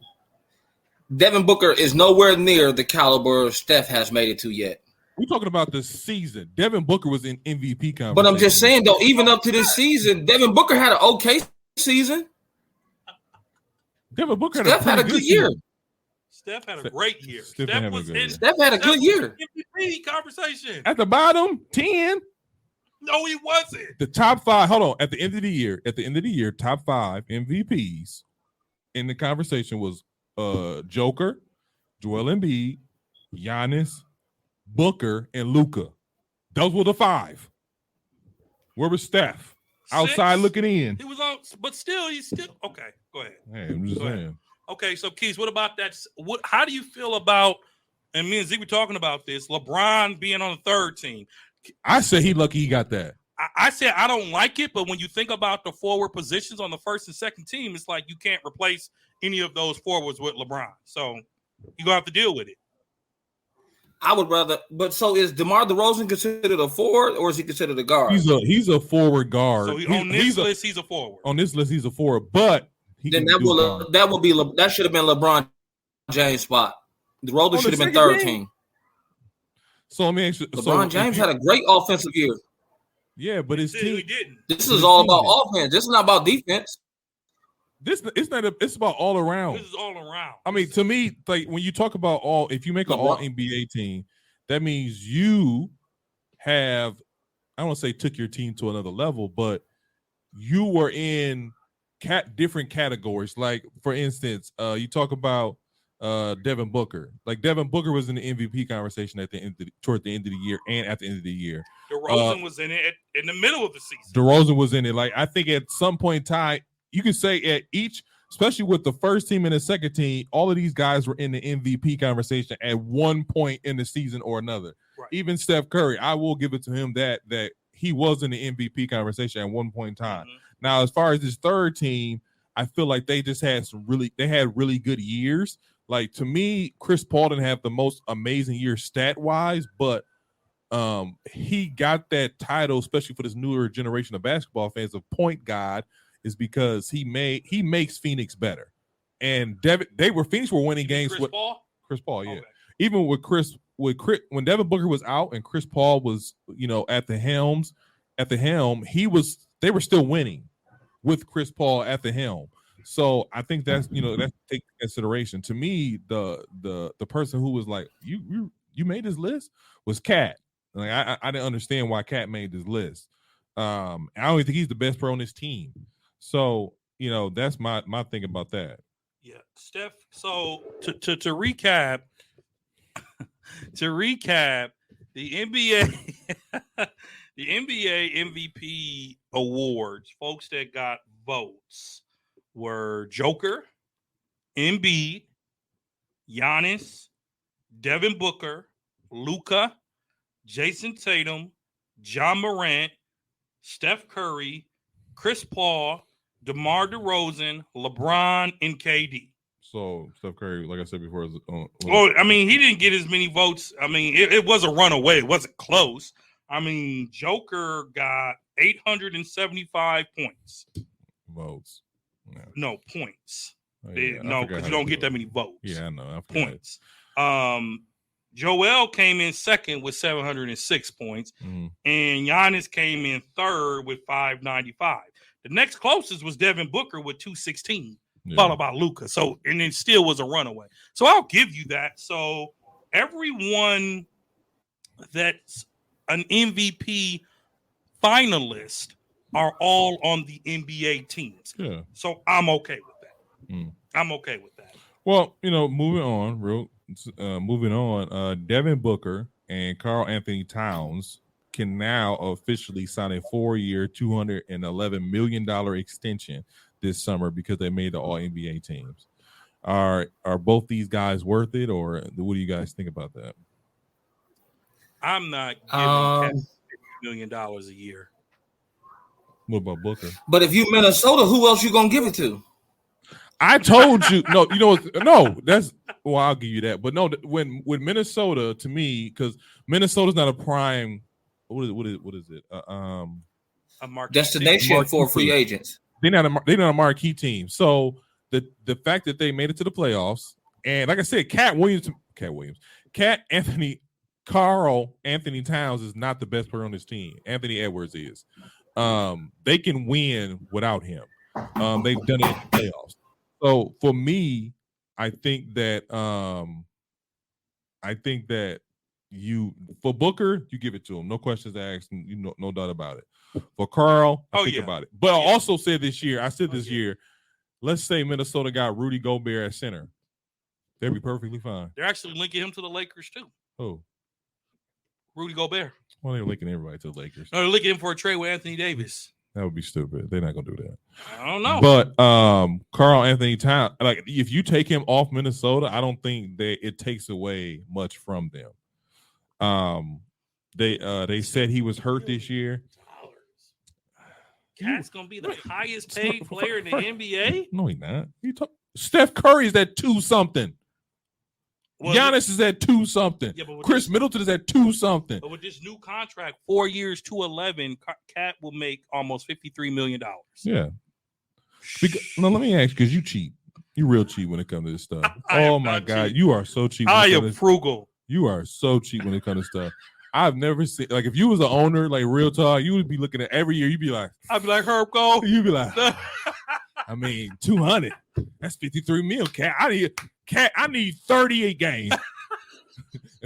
Devin Booker is nowhere near the caliber Steph has made it to yet. We're talking about this season. Devin Booker was in MVP conversation. But I'm just saying, though, even up to this season, Devin Booker had an okay season. Devin Booker Steph had a good year. Steph had a great year. Steph had a good year. MVP conversation. At the bottom, 10. No, he wasn't. The top 5. Hold on. At the end of the year, top 5 MVPs in the conversation was Joker, Joel Embiid, Giannis, Booker, and Luka. Those were the 5. Where was Steph? 6? Outside looking in. He was on, but still, he's still okay. Go ahead. Hey, I'm just saying. Okay, so Keith, what about that? How do you feel about and me and Zeke were talking about this. LeBron being on the third team. I said he lucky he got that. I said I don't like it, but when you think about the forward positions on the first and second team, it's like you can't replace any of those forwards with LeBron. So you're gonna have to deal with it. I would rather, but so is DeMar DeRozan considered a forward or is he considered a guard? He's a forward guard. So on this list, he's a forward. On this list, he's a forward, but then that should have been LeBron James' spot. DeRozan should have been third team. So let me ask you, LeBron James had a great offensive year. Yeah, but his team didn't. This is all about offense. This is not about defense. It's about all around. This is all around. I mean, to me, like when you talk about if you make an all NBA team, that means you have, I don't want to say took your team to another level, but you were in different categories. Like for instance, you talk about Devin Booker. Like Devin Booker was in the MVP conversation toward the end of the year and at the end of the year. DeRozan was in it in the middle of the season. DeRozan was in it. Like I think at some point in time, you can say at each, especially with the first team and the second team, all of these guys were in the MVP conversation at one point in the season or another. Right. Even Steph Curry, I will give it to him that he was in the MVP conversation at one point in time. Mm-hmm. Now, as far as this third team, I feel like they just had really good years. Like to me, Chris Paul didn't have the most amazing year stat-wise, but he got that title, especially for this newer generation of basketball fans, of point guard, is because he makes Phoenix better. And Phoenix were winning games with Chris Paul, yeah. Okay. Even with Chris when Devin Booker was out and Chris Paul was, at the helm, they were still winning with Chris Paul at the helm. So I think that's that's take consideration. To me, the person who was like, you made this list was Cat. Like I didn't understand why Cat made this list. I don't even think he's the best player on this team. So that's my thing about that. Yeah, Steph. So to recap, the NBA the NBA MVP awards, folks that got votes were Joker, Embiid, Giannis, Devin Booker, Luka, Jason Tatum, John Morant, Steph Curry, Chris Paul, DeMar DeRozan, LeBron, and KD. So Steph Curry, like I said before, he didn't get as many votes. I mean, it was a runaway. It wasn't close. I mean, Joker got 875 points. Votes. Yeah. No, points. Oh, yeah. No, because you don't get that many votes. Yeah, I know. Points. Joel came in second with 706 points, and Giannis came in third with 595. The next closest was Devin Booker with 216, followed by Luka. So, and it still was a runaway. So I'll give you that. So everyone that's an MVP finalist are all on the NBA teams. Yeah. So I'm okay with that. I'm okay with that. Well, moving on, Devin Booker and Karl Anthony Towns can now officially sign a 4-year, $211 million extension this summer because they made the All-NBA teams. Are both these guys worth it, or what do you guys think about that? I'm not giving $10 million a year. What about Booker? But if you Minnesota, who else you gonna give it to? I told you. No, that's I'll give you that. But no, when Minnesota, to me, because Minnesota's not a prime. What is it? A destination for free agents. They're not a marquee team. So the fact that they made it to the playoffs, and like I said, Karl Anthony Towns is not the best player on this team. Anthony Edwards is. They can win without him. They've done it in the playoffs. So for me, I think that for Booker, you give it to him. No questions asked, no doubt about it. For Karl, think about it. But I also said this year, let's say Minnesota got Rudy Gobert at center. They'd be perfectly fine. They're actually linking him to the Lakers too. Who? Rudy Gobert. Well, they're linking everybody to the Lakers. No, they're linking him for a trade with Anthony Davis. That would be stupid. They're not gonna do that. I don't know. But Karl Anthony Towns, like if you take him off Minnesota, I don't think it takes away much from them. They said he was hurt this year. Cat's gonna be the highest paid player in the NBA. No, he's not. Steph Curry's at 2-something. Well, Giannis is at 2-something. Yeah, but Chris Middleton is at 2-something. But with this new contract, 4 years, 211, Cat will make almost $53 million. Yeah. Now let me ask you, because you cheap. You real cheap when it comes to this stuff. Oh my God, cheap. you are so cheap. I am frugal. You are so cheap when it comes to stuff. I've never seen, like, if you was an owner, like real talk, you would be looking at every year. You'd be like, I'd be like, Herb, go. You'd be like, I mean, 200. That's 53 mil. Cat, I need 30 a game.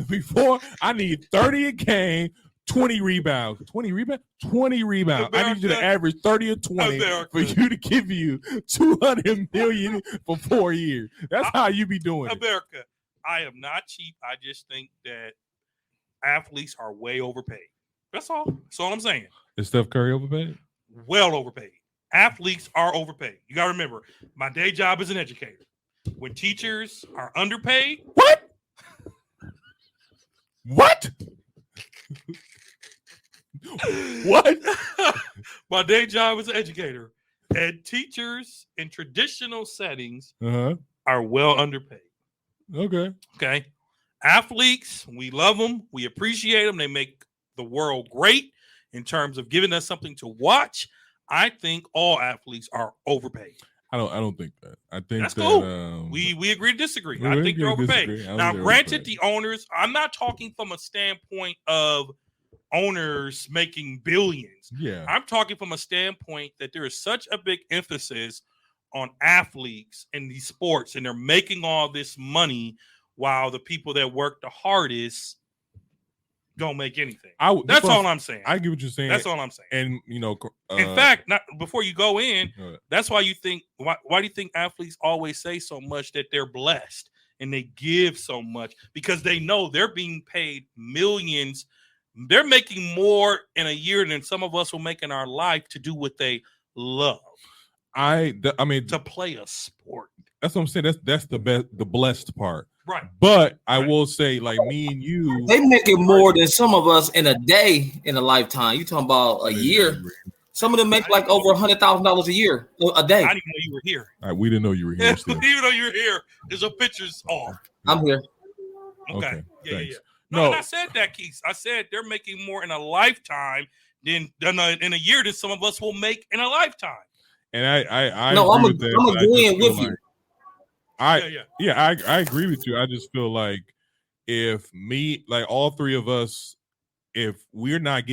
Before, I need 30 a game, 20 rebounds. 20 rebounds? 20 rebounds. I need you to average 30 or 20 for you to give you 200 million for 4 years. That's how you be doing it. America, I am not cheap. I just think that athletes are way overpaid. That's all. That's all I'm saying. Is Steph Curry overpaid? Well overpaid. Athletes are overpaid. You got to remember, my day job is an educator. When teachers are underpaid. What? What? What? My day job is an educator. And teachers in traditional settings are well underpaid. Okay. Athletes, we love them. We appreciate them. They make the world great in terms of giving us something to watch. I think all athletes are overpaid. I don't think that. I think that's that, cool. We agree to disagree. I think they're overpaid. Now, granted, the owners, I'm not talking from a standpoint of owners making billions. Yeah. I'm talking from a standpoint that there is such a big emphasis on athletes in these sports, and they're making all this money while the people that work the hardest don't make anything. That's all I'm saying. I get what you're saying. That's all I'm saying. And in fact, not before you go in, that's why you think. Why do you think athletes always say so much that they're blessed and they give so much? Because they know they're being paid millions. They're making more in a year than some of us will make in our life to do what they love. I mean, to play a sport. That's what I'm saying. That's the best, the blessed part. Right. But I will say, like me and you, they make it more than some of us in a day, in a lifetime. You talking about a year? Some of them make like over $100,000 a year, a day. I didn't know you were here. All right, we didn't know you were here. Even though you're here, there's a picture's off. I'm here. Okay. Yeah. No, I said that, Keith. I said they're making more in a lifetime than in a year than some of us will make in a lifetime. And I no, I'm agreeing with you. I agree with you. I just feel like if all three of us, if we're not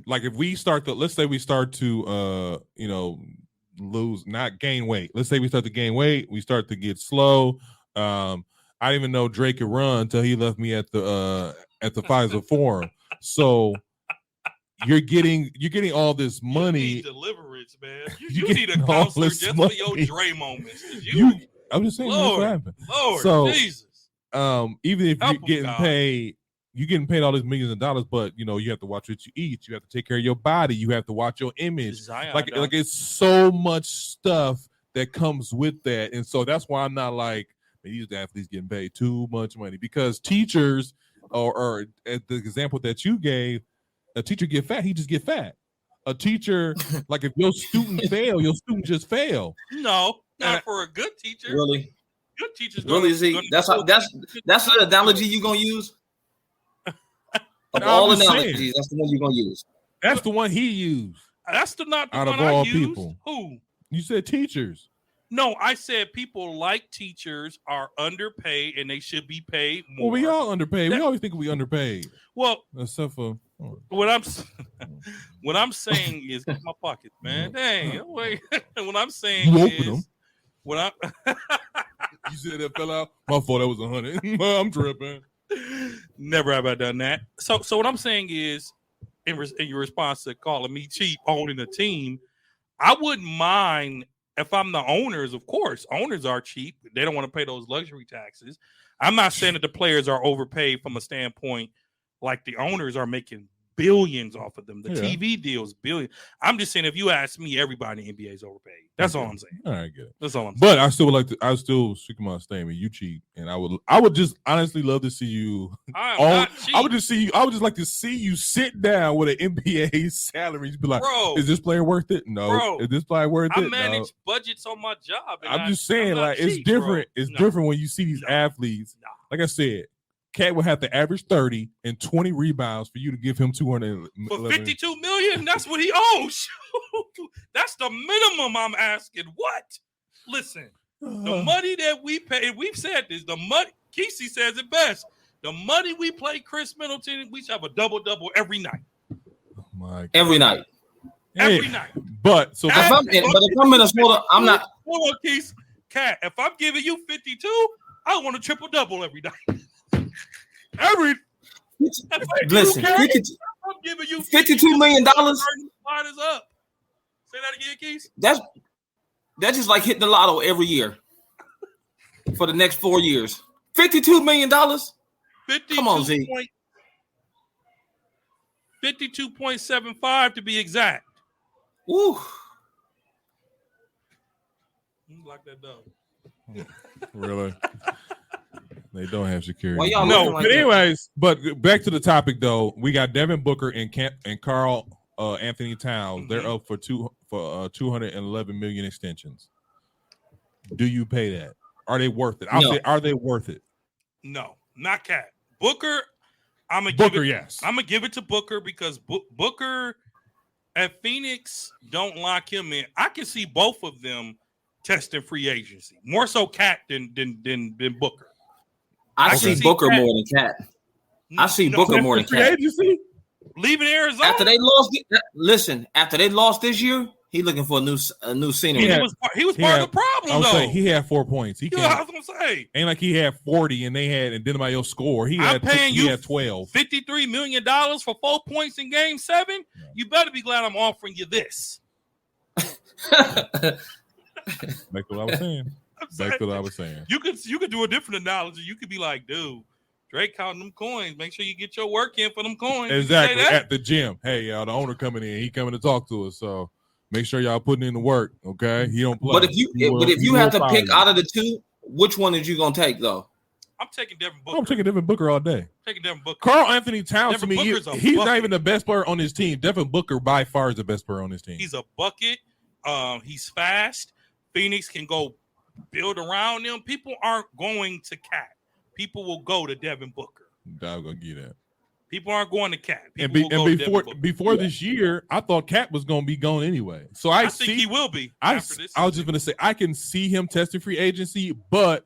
like if we start to, let's say we start to lose, not gain weight. Let's say we start to gain weight, we start to get slow. I didn't even know Drake could run until he left me at the Pfizer Forum. So you're getting all this money. You need deliverance, man. You need a counselor just for your Dre moments. I'm just saying, Lord, Jesus. Even if you're getting paid all these millions of dollars, but you have to watch what you eat. You have to take care of your body. You have to watch your image. Like it's so much stuff that comes with that, and so that's why I'm not like these athletes getting paid too much money, because teachers, or at the example that you gave. A teacher get fat, he just get fat. A teacher, like if your student fail, your student just fail. No, not for a good teacher. Really? Good teachers. Really, Z? That's the analogy you're gonna use? Of all analogies, that's the one you're gonna use. That's the one he used. That's not the out one of all I used. people. Who? You said teachers. No, I said people like teachers are underpaid and they should be paid more. Well, we all underpaid. We always think we underpaid. Well, except for what I'm saying is in my pocket, man. Dang, wait. What I'm saying you is open them. What I you said that fell out. My fault. That was 100. I'm tripping. Never have I done that. So what I'm saying is, in your response to calling me cheap owning a team, I wouldn't mind. If I'm the owners, of course, owners are cheap. They don't want to pay those luxury taxes. I'm not saying that the players are overpaid from a standpoint like the owners are making billions off of them. The Yeah. TV deals, billions. I'm just saying, if you ask me, everybody in the NBA is overpaid. That's all I'm saying. All right, good. That's all I'm saying. But I still would like to. I still stick my statement. You cheat, and I would just honestly love to see you. I'm on, not cheap. I would just see you. I would just like to see you sit down with an NBA salary. Be like, Bro, is this player worth it? No. Bro, Is this player worth I it? manage No. budgets on my job. And I'm just saying, I'm not like, it's cheap, bro. different. It's No. different when you see these athletes. No. Like I said, Cat would have to average 30 and 20 rebounds for you to give him 200 For $52 million, that's what he owes. That's the minimum I'm asking. What? Listen, the money that we pay, we've said this, the money, Kesey says it best. The money we play Chris Middleton, we should have a double-double every night. Oh my God. Every night. Every night. But so If I'm Minnesota, I'm not. Hold on, Keith. Cat, if I'm giving you 52, I want a triple-double every night. Listen, I'm giving you $52 million. Line is up. Say that again, Keith. That's just like hitting the lotto every year for the next 4 years. $52 million. Come on, Z. 52.75 to be exact. Woo. Lock that down. Really? They don't have security. Well, y'all no, looking like but that. anyways, but back to the topic though. We got Devin Booker and Carl Anthony Towns. They're up for 211 million extensions. Do you pay that? Are they worth it? I'll say, are they worth it? No, not Cat. Booker, I'm gonna Booker, give it, yes. I'm gonna give it to Booker because Booker at Phoenix don't lock him in. I can see both of them testing free agency. More so Cat than Booker. I see Booker Cat. more than Cat. I see Booker more than Free Cat. agency? Leaving Arizona. After they lost this year, he looking for a new scenery. He was part of the problem. I was though. saying he had 4 points. I was gonna say ain't like he had 40 and anybody else score. He I'm paying you had 12. $53 million for 4 points in Game 7. Yeah. You better be glad I'm offering you this. Back to what I was saying. Back to what I was saying. You could do a different analogy. You could be like, dude, Drake counting them coins. Make sure you get your work in for them coins. Exactly. At the gym. Hey, y'all, the owner coming in. He coming to talk to us. So make sure y'all putting in the work. Okay. He don't play. But if you have to pick out of the two, which one is you gonna take though? I'm taking Devin Booker. I'm taking Devin Booker all day. Taking Devin Booker. Carl Anthony Towns, Devin to me, Booker's a he's not bucket. even the best player on his team. Devin Booker by far is the best player on his team. He's a bucket. He's fast. Phoenix can go build around him. People aren't going to Cat. People will go to Devin Booker. I'm gonna get that. People aren't going to Cat. And, People will go to Devin Booker. before this year, I thought Cat was gonna be gone anyway. So I think he will be. I after this was just gonna say I can see him testing free agency, but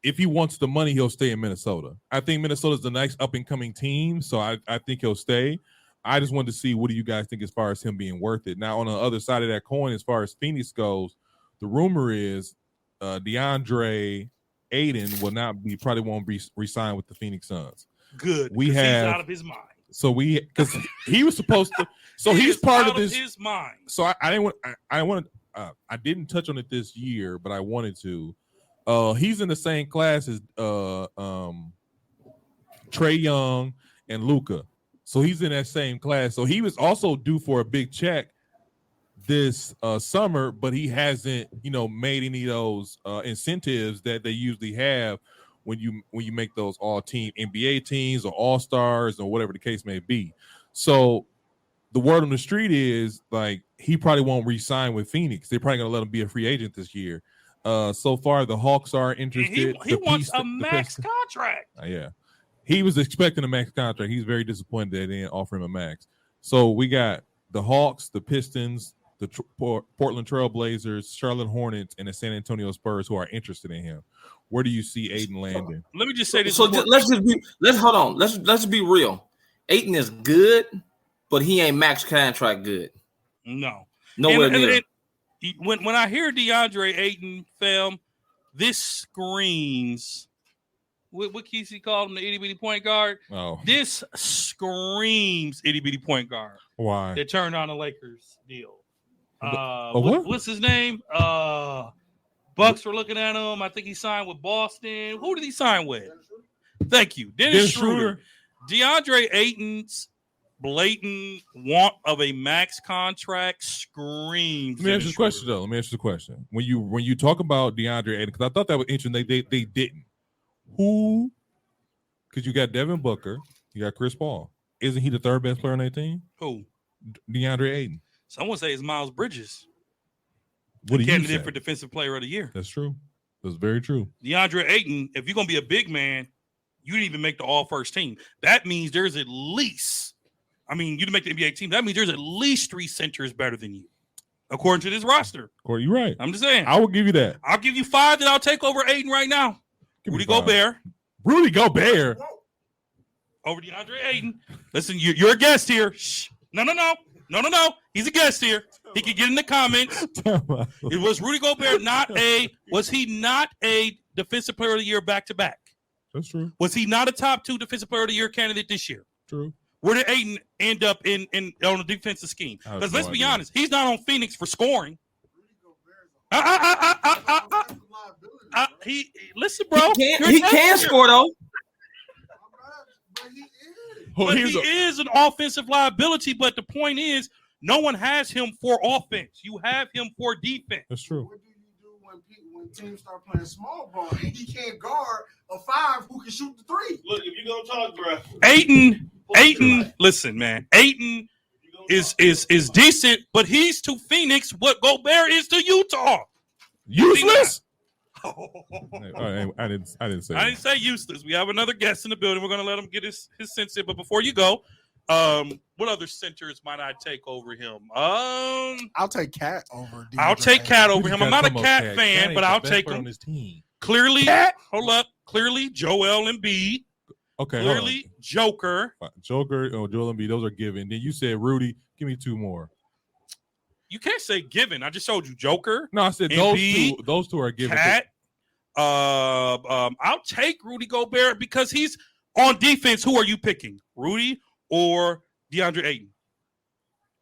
if he wants the money, he'll stay in Minnesota. I think Minnesota's the next up and coming team, so I think he'll stay. I just wanted to see what do you guys think as far as him being worth it. Now on the other side of that coin, as far as Phoenix goes, the rumor is DeAndre Ayton probably won't be re-signed with the Phoenix Suns. Good. We 'cause have- he's out of his mind. So because he was supposed to, so He he's is part out of this. his mind. So I didn't touch on it this year, but I wanted to. He's in the same class as Trae Young and Luka. So he's in that same class. So he was also due for a big check this summer, but he hasn't, made any of those incentives that they usually have when you make those all-team NBA teams or all-stars or whatever the case may be. So the word on the street is like he probably won't re-sign with Phoenix. They're probably gonna let him be a free agent this year. So far, the Hawks are interested. He wants a max contract. Yeah. He was expecting a max contract. He's very disappointed they didn't offer him a max. So we got the Hawks, the Pistons, the Portland Trail Blazers, Charlotte Hornets, and the San Antonio Spurs who are interested in him. Where do you see Ayton landing? Let me just say this. So let's be real. Ayton is good, but he ain't max contract good. No. Nowhere near. When I hear DeAndre Ayton film, this screams. What Kesey called him, the itty bitty point guard. Oh, this screams itty bitty point guard. Why? That turned on the Lakers deal. What? What's his name? Bucks were looking at him. I think he signed with Boston. Who did he sign with? Thank you, Dennis Schroeder. DeAndre Ayton's blatant want of a max contract screams. Let me ask you a question though. Let me ask you the question. When you talk about DeAndre Ayton, because I thought that was interesting. They didn't. Who? Because you got Devin Booker, you got Chris Paul. Isn't he the third best player on that team? Who? DeAndre Ayton. Someone say it's Miles Bridges. What do you candidate say? for Defensive Player of the Year. That's true. That's very true. DeAndre Ayton, if you're gonna be a big man, you didn't even make the all-first team. That means there's at least, you didn't make the NBA team. That means there's at least 3 centers better than you, according to this roster. Corey, you're right. I'm just saying. I will give you that. I'll give you 5 that I'll take over Ayton right now. Give me Rudy 5. Gobert Rudy Gobert. over DeAndre Ayton. Listen, you're a guest here. Shh. No. He's a guest here. He can get in the comments. It was Rudy Gobert was he not a Defensive Player of the Year back-to-back? That's true. Was he not a top 2 Defensive Player of the Year candidate this year? True. Where did Ayton end up in on the defensive scheme? Because let's be honest, he's not on Phoenix for scoring. Listen, bro. He can score though. But he is an offensive liability. But the point is, no one has him for offense. You have him for defense. That's true. What do you do when teams start playing small ball and he can't guard a 5 who can shoot the 3? Look, if you're gonna talk, bro. Ayton, listen, man. Ayton is decent, but he's to Phoenix what Gobert is to Utah. Useless. I didn't say. I didn't say useless. We have another guest in the building. We're gonna let him get his sense in. But before you go, what other centers might I take over him? I'll take Cat over. I'll take Cat over him. I'm not a Cat fan, but I'll take him. On his team. Clearly, hold up. Clearly, Joel Embiid. Okay. Clearly, Joker. Joker. Joel Embiid. Those are given. Then you said Rudy. Give me 2 more. You can't say given. I just showed you Joker. No, I said Embiid, those two are given. Cat. I'll take Rudy Gobert because he's on defense. Who are you picking, Rudy or DeAndre Ayton?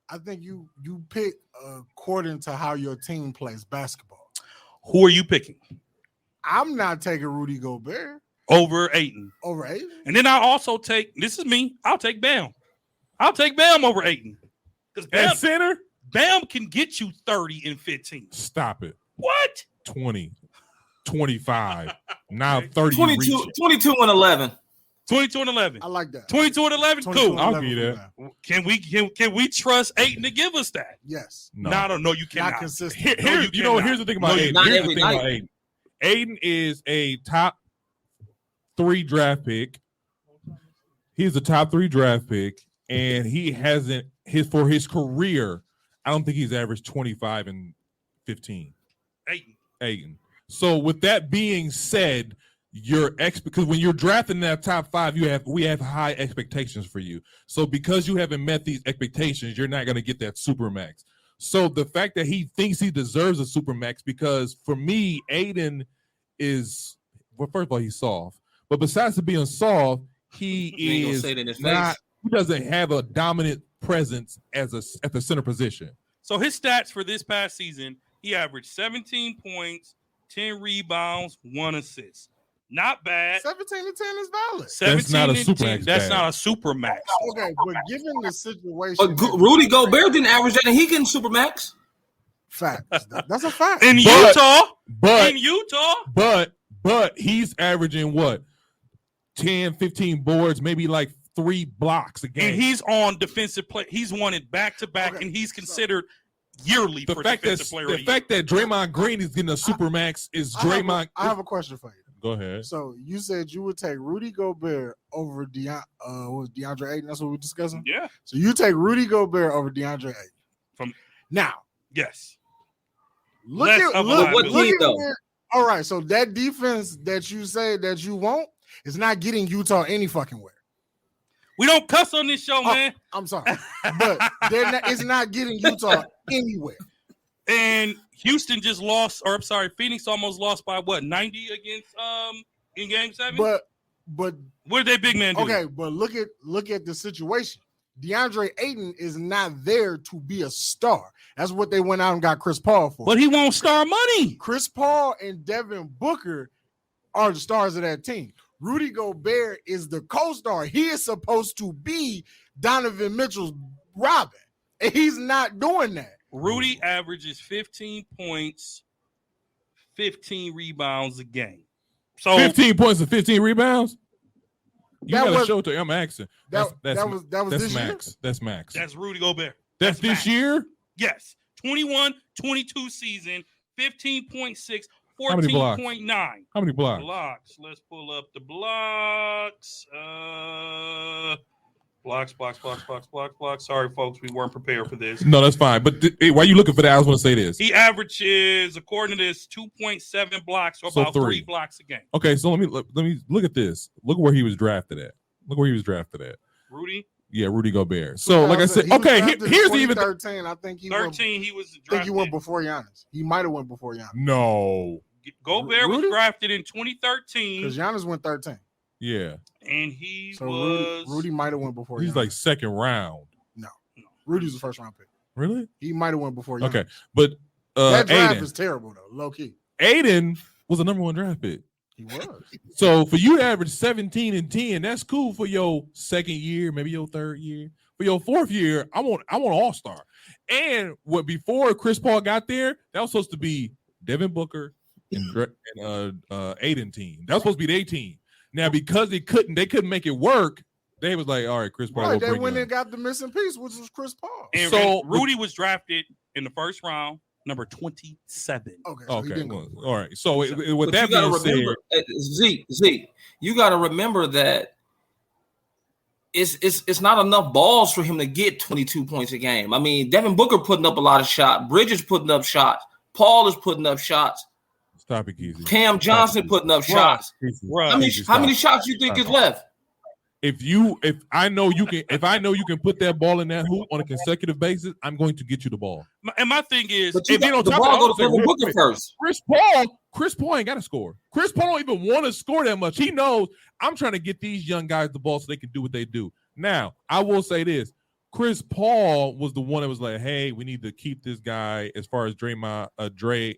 I think you pick according to how your team plays basketball. Who are you picking? I'm not taking Rudy Gobert over Ayton. Over Ayton? And then I also take, this is me, I'll take Bam. I'll take Bam over Ayton. Because Bam, center? Bam can get you 30 and 15. Stop it. What? 20, 25, now 30. 22 and 11. 22 and 11. I like that. 22 and 11. Cool. I'll give you that. Can we trust Ayton to give us that? Yes. No, you cannot. Not consistent. Here's the thing about Ayton. Here's the thing about Ayton. Ayton is a top 3 draft pick. He's a top 3 draft pick, and he hasn't for his career. I don't think he's averaged 25 and 15. Ayton. So with that being said, because when you're drafting that top 5, we have high expectations for you. So because you haven't met these expectations, you're not going to get that super max. So the fact that he thinks he deserves a super max, because for me, Ayton is, well, first of all, he's soft. But besides being soft, he doesn't have a dominant presence at the center position. So his stats for this past season, he averaged 17 points, 10 rebounds, 1 assist. Not bad. 17 to 10 is valid. 17 That's not a super max. That's not a super max. Okay, but given the situation, but Rudy Gobert didn't average that, and he getting super max. Fact. That's a fact. In Utah, but he's averaging what? 10, 15 boards, maybe like 3 blocks a game. And he's on defensive play. He's won it back to back, and he's considered yearly for defensive player. The fact that Draymond Green is getting a super max is Draymond. I have a question for you. Go ahead. So you said you would take Rudy Gobert over DeAndre Ayton. That's what we're discussing. Yeah. So you take Rudy Gobert over DeAndre Ayton. Yes. Look at all right. So that defense that you say that you want is not getting Utah any fucking where. We don't cuss on this show, man. I'm sorry, but it's not getting Utah anywhere. And Houston just lost, or I'm sorry, Phoenix almost lost by what, 90 against in Game 7. But what did they big man do? Okay, but look at the situation. DeAndre Ayton is not there to be a star. That's what they went out and got Chris Paul for. But he won't star money. Chris Paul and Devin Booker are the stars of that team. Rudy Gobert is the co-star. He is supposed to be Donovan Mitchell's robbing, and he's not doing that. Rudy averages 15 points, 15 rebounds a game. So 15 points and 15 rebounds. You That got to was- show to him. I'm asking. That That's was this year? max. That's max. that's Rudy Gobert. That's this max. year. Yes. 21-22 season, 15.6, How many blocks? 14.9. How many blocks? Blocks. Let's pull up the blocks. Blocks. Sorry, folks, we weren't prepared for this. No, that's fine. But hey, why are you looking for that? I was going to say this. He averages, according to this, 2.7 blocks, or So about 3. 3 blocks a game. Okay, so let me look at this. Look where he was drafted at. Rudy, Yeah, Rudy Gobert. So, like I said, He was okay, drafted in here's the even. 2013. I think he went, 13, he was I think drafted. he went before Giannis. He might have went before Giannis No. Gobert was Rudy? drafted in because 2013, Giannis went 13. Yeah, and he So was Rudy might have went before. he's Giannis. like second round. Rudy's the first round pick. Really? He might have went before. Giannis. Okay, but That draft Aiden. is terrible though, low key. Aiden was a number 1 draft pick. He was. So for you to average 17 and 10, that's cool for your second year, maybe your third year. For your fourth year, I want all-star. And what before Chris Paul got there, that was supposed to be Devin Booker and Aiden team. That was supposed to be their team. Now because they couldn't make it work, they was like, all right, Chris Paul. Right, we'll they bring went him. and got the missing piece, which was Chris Paul. and, So- and Rudy was drafted in the first round, number 27. Okay, so he Okay, didn't go. well, all right. So with But that you gotta being said, remember, Zeke, you got to remember that it's not enough balls for him to get 22 points a game. I mean, Devin Booker putting up a lot of shots, Bridges putting up shots, Paul is putting up shots, stop it, Keezy. Cam Johnson putting up shots. Right. How many shots you think is left? If I know you can put that ball in that hoop on a consecutive basis, I'm going to get you the ball. And my thing is, But you And then got, on the top of ball that, go to Devin Booker first. Chris Paul ain't got to score. Chris Paul don't even want to score that much. He knows I'm trying to get these young guys the ball so they can do what they do. Now, I will say this. Chris Paul was the one that was like, hey, we need to keep this guy as far as DeAndre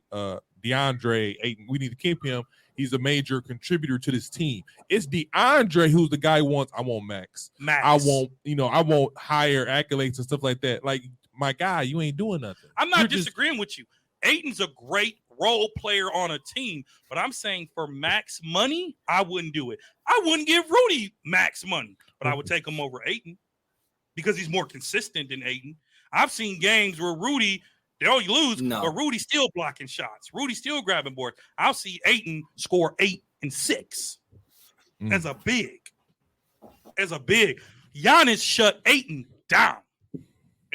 Ayton. We need to keep him. He's a major contributor to this team. It's DeAndre who's the guy who wants, I want Max. I want higher accolades and stuff like that. Like, my guy, you ain't doing nothing. I'm not You're just- disagreeing with you. Aiton's a great role player on a team, but I'm saying for max money, I wouldn't do it. I wouldn't give Rudy max money, but I would take him over Ayton because he's more consistent than Ayton. I've seen games where Rudy, they'll lose, No. but Rudy's still blocking shots. Rudy's still grabbing boards. I'll see Ayton score 8 and 6 Mm. as a big. Giannis shut Ayton down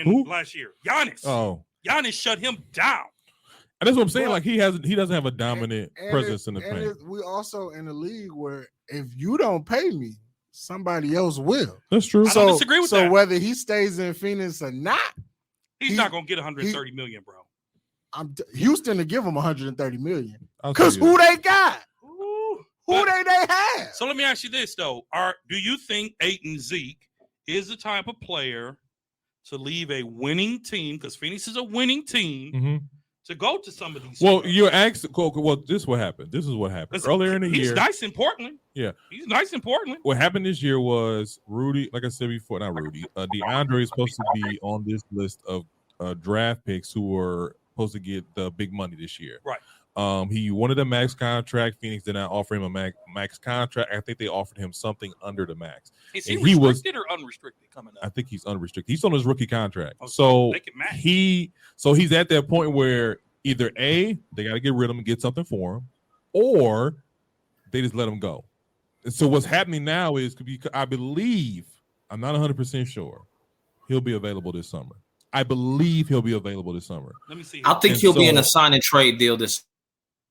Who? last year. Giannis shut him down. And that's what I'm saying. Well, like he doesn't have a dominant presence in the paint. We also in a league where if you don't pay me, somebody else will. That's true. I don't disagree with so that. whether he stays in Phoenix or not, He's not gonna get 130 million, bro. Houston to give him 130 million. I'll Because tell you. who they got? Ooh. Who But- they have? So let me ask you this though: do you think Ayton Zeke is the type of player to leave a winning team? Because Phoenix is a winning team Mhm. to go to some of these. Well, teams? you're asking. Well, this is what happened. This is what happened 'Cause earlier in the he's year. nice in Portland. Yeah. He's nice in Portland. What happened this year was Rudy, like I said before, not Rudy. DeAndre is supposed to be on this list of draft picks who were supposed to get the big money this year. Right. He wanted a max contract. Phoenix did not offer him a max contract. I think they offered him something under the max. Is he And he was- restricted or unrestricted coming I up? think he's unrestricted. He's on his rookie contract. Oh, So they can match. he's at that point where either A, they got to get rid of him and get something for him, or they just let him go. And so what's happening now is, I believe, I'm not 100% sure, he'll be available this summer. I believe he'll be available this summer. Let me see. I think And he'll be in so- a sign and trade deal this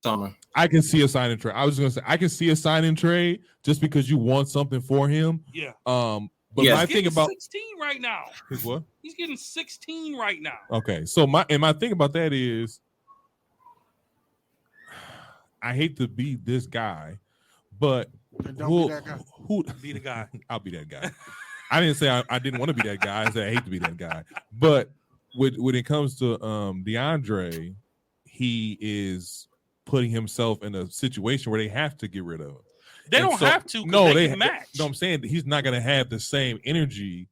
summer. I can see a sign and trade. I was going to say, I can see a sign and trade just because you want something for him. Yeah. But Yes. my He's thing getting about 16 right now. is what? He's getting 16 right now. Okay, so my thing about that is, I hate to be this guy, but And don't be that guy. who Be the guy. I'll be that guy. I didn't say I didn't want to be that guy. I said I hate to be that guy. But when it comes to DeAndre, he is putting himself in a situation where they have to get rid of him. They And don't so- have to. No, they they can match. No, I'm saying that he's not going to have the same energy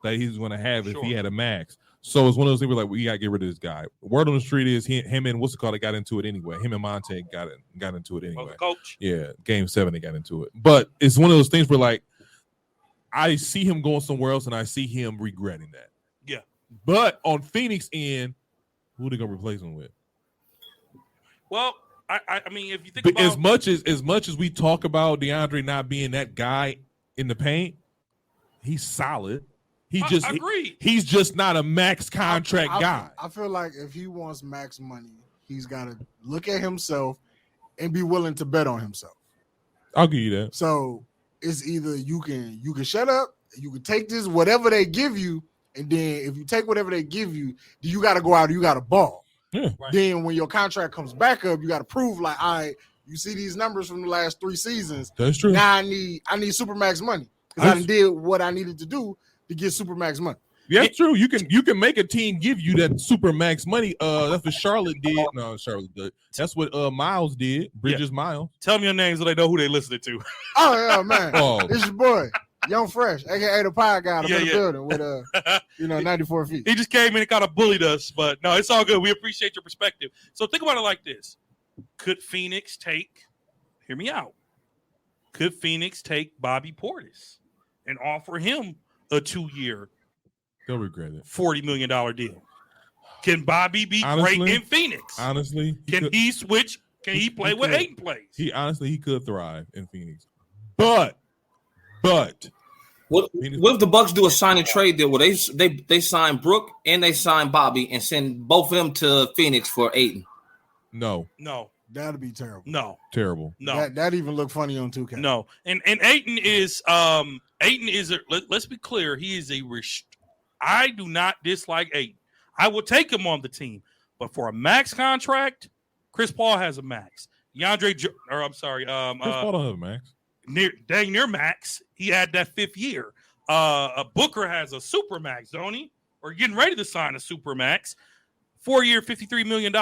that he's going to have if he had a max. So it's one of those things where like we got to get rid of this guy. Word on the street is him and what's it called? They got into it anyway. Him and Monte got into it anyway. Coach. Yeah, Game 7 they got into it. But it's one of those things where like I see him going somewhere else and I see him regretting that. Yeah. But on Phoenix end, who they gonna replace him with? Well, I mean, if you think about as much as we talk about DeAndre not being that guy in the paint, he's solid. He's just not a max contract guy. I feel like if he wants max money, he's got to look at himself and be willing to bet on himself. I'll give you that. So it's either you can shut up, you can take this whatever they give you, and then if you take whatever they give you, then you got to go out and you got to ball. Yeah. Right. Then when your contract comes back up, you got to prove like, all right, you see these numbers from the last 3 seasons. That's true. Now I need supermax money because I did what I needed to do to get supermax money. Yeah, that's true. You can make a team give you that supermax money. That's what Charlotte did. No, Charlotte did. That's what Miles did. Bridges Miles. Tell them your names so they know who they listening to. Oh yeah, man. Oh. It's your boy, Young Fresh, aka the Pie Guy, in the building with 94 feet. He just came in and kind of bullied us, but no, it's all good. We appreciate your perspective. So think about it like this: could Phoenix take? Hear me out. Could Phoenix take Bobby Portis and offer him a 2-year? They'll regret it. $40 million deal. Can Bobby be great in Phoenix? Honestly, can he switch? Can he play where Ayton plays? He could thrive in Phoenix, but what if the Bucks do a sign and trade deal where they sign Brook and they sign Bobby and send both of them to Phoenix for Ayton? No, that'd be terrible. No, terrible. No, that even look funny on 2K. No, and Ayton is let's be clear, he is a I do not dislike Ayton. I will take him on the team, but for a max contract, Chris Paul has a max. Chris Paul don't have a max. Near max. He had that 5th year. Booker has a super max, don't he? Or getting ready to sign a super max. 4-year, $53 million.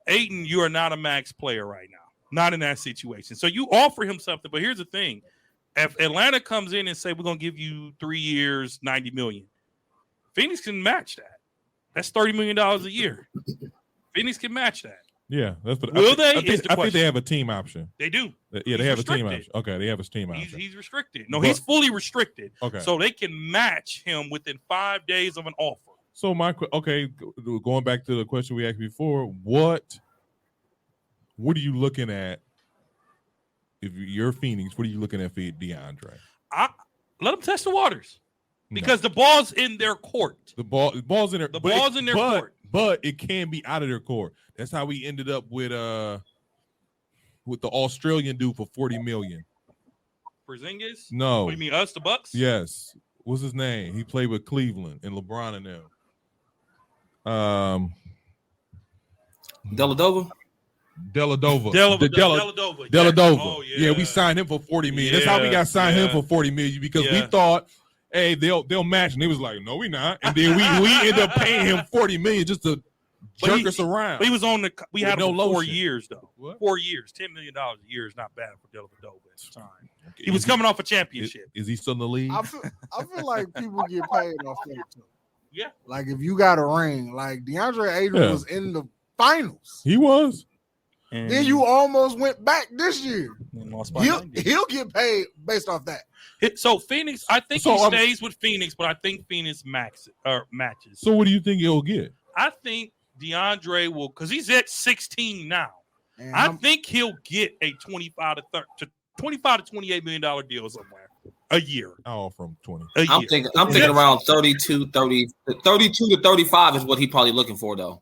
Ayton, you are not a max player right now. Not in that situation. So you offer him something, but here's the thing. If Atlanta comes in and say we're going to give you 3 years, $90 million, Phoenix can match that. That's $30 million a year. Phoenix can match that. Yeah, that's what. Will they? I think they have a team option. They do. Yeah, they have a team option. Okay, they have a team option. He's restricted. No, he's fully restricted. Okay, so they can match him within 5 days of an offer. So going back to the question we asked before, what are you looking at? If you're Phoenix, what are you looking at for DeAndre? Let them test the waters. Because the ball's in their court. The ball's in their court. But it can be out of their court. That's how we ended up with the Australian dude for $40 million. Porzingis? No. What, you mean us, the Bucks? Yes. What's his name? He played with Cleveland and LeBron and them. Deladova. Oh, yeah, we signed him for $40 million. That's how we got signed him for $40 million because we thought, hey, they'll match, and they was like, no, we not. And then we ended up paying him $40 million just to jerk us around. He was on we had him for 4 years though. What? 4 years, $10 million a year is not bad for Deladova at the time. Okay. He was coming off a championship. Is he still in the league? I feel like people get paid off that too. Yeah. Like if you got a ring, like DeAndre Ayton was in the finals. He was. And then you almost went back this year. He'll get paid based off that. So Phoenix, I think he stays with Phoenix, but I think Phoenix matches. So what do you think he'll get? I think DeAndre will, because he's at 16 now. I think he'll get a $25 to $28 million deal somewhere a year. I'll offer him 20. I'm thinking around 32 to 35 is what he's probably looking for though.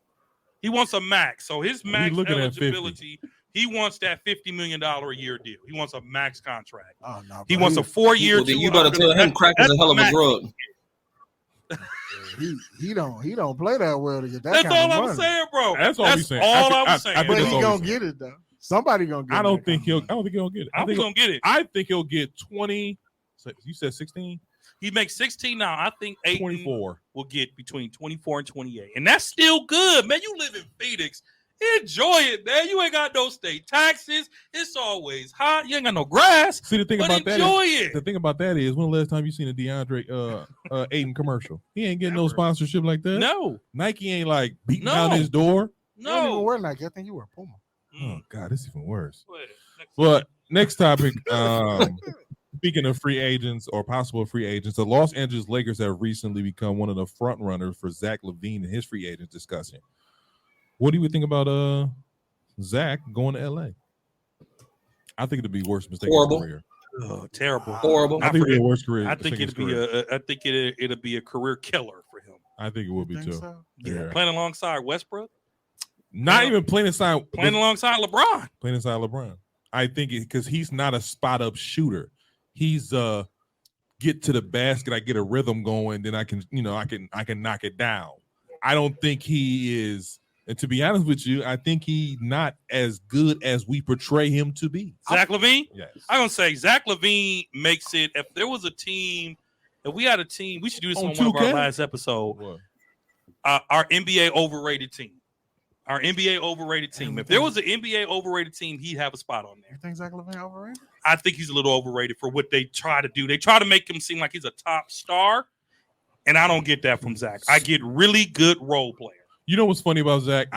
He wants a max. So his max eligibility, he wants that $50 million a year deal. He wants a max contract. Oh, no, he wants a 4-year. You better tell him crack is a hell of a drug. He don't play that well to get that. That's kind all of I'm saying, bro. That's all I'm saying. I'm saying. But he gonna get it though. Somebody gonna get it. I don't think he'll get it. I'm gonna get it. I think he'll get 20. You said 16. He makes 16 now. I think 24 will get between 24 and 28, and that's still good, man. You live in Phoenix, Enjoy it, man. You ain't got no state taxes. It's always hot. You ain't got no grass. See, the thing but about enjoy that is, it. the thing about that is, when the last time you seen a DeAndre Ayton commercial? He ain't getting no Never. sponsorship like that. No. Nike ain't like beating No. down his door. You don't even No. wear Nike. I think you wear Puma. Oh God, this is even worse. Go ahead. Next But next topic. Speaking of free agents or possible free agents, the Los Angeles Lakers have recently become one of the front runners for Zach LaVine and his free agent discussion. What do you think about Zach going to LA? I think it'd be worst mistake Horrible. of his career. Oh, terrible. Horrible. I think it'd be the worst career. I think it'd be it'd be a career killer for him. I think it would be Think too. so? Yeah. Playing alongside Westbrook, Not even playing inside alongside LeBron. playing inside LeBron. I think because he's not a spot up shooter. He's get to the basket, I get a rhythm going, then I can knock it down. I don't think he is, and to be honest with you, I think he's not as good as we portray him to be. Zach LaVine? Yes. I'm gonna say Zach LaVine makes it. If there was a team, if we had a team, we should do this On on one of our 2K? last episode. What? Our NBA overrated team. Our NBA overrated team. If there was an NBA overrated team, he'd have a spot on there. You think Zach LaVine overrated? I think he's a little overrated for what they try to do. They try to make him seem like he's a top star, and I don't get that from Zach. I get really good role player. You know what's funny about Zach?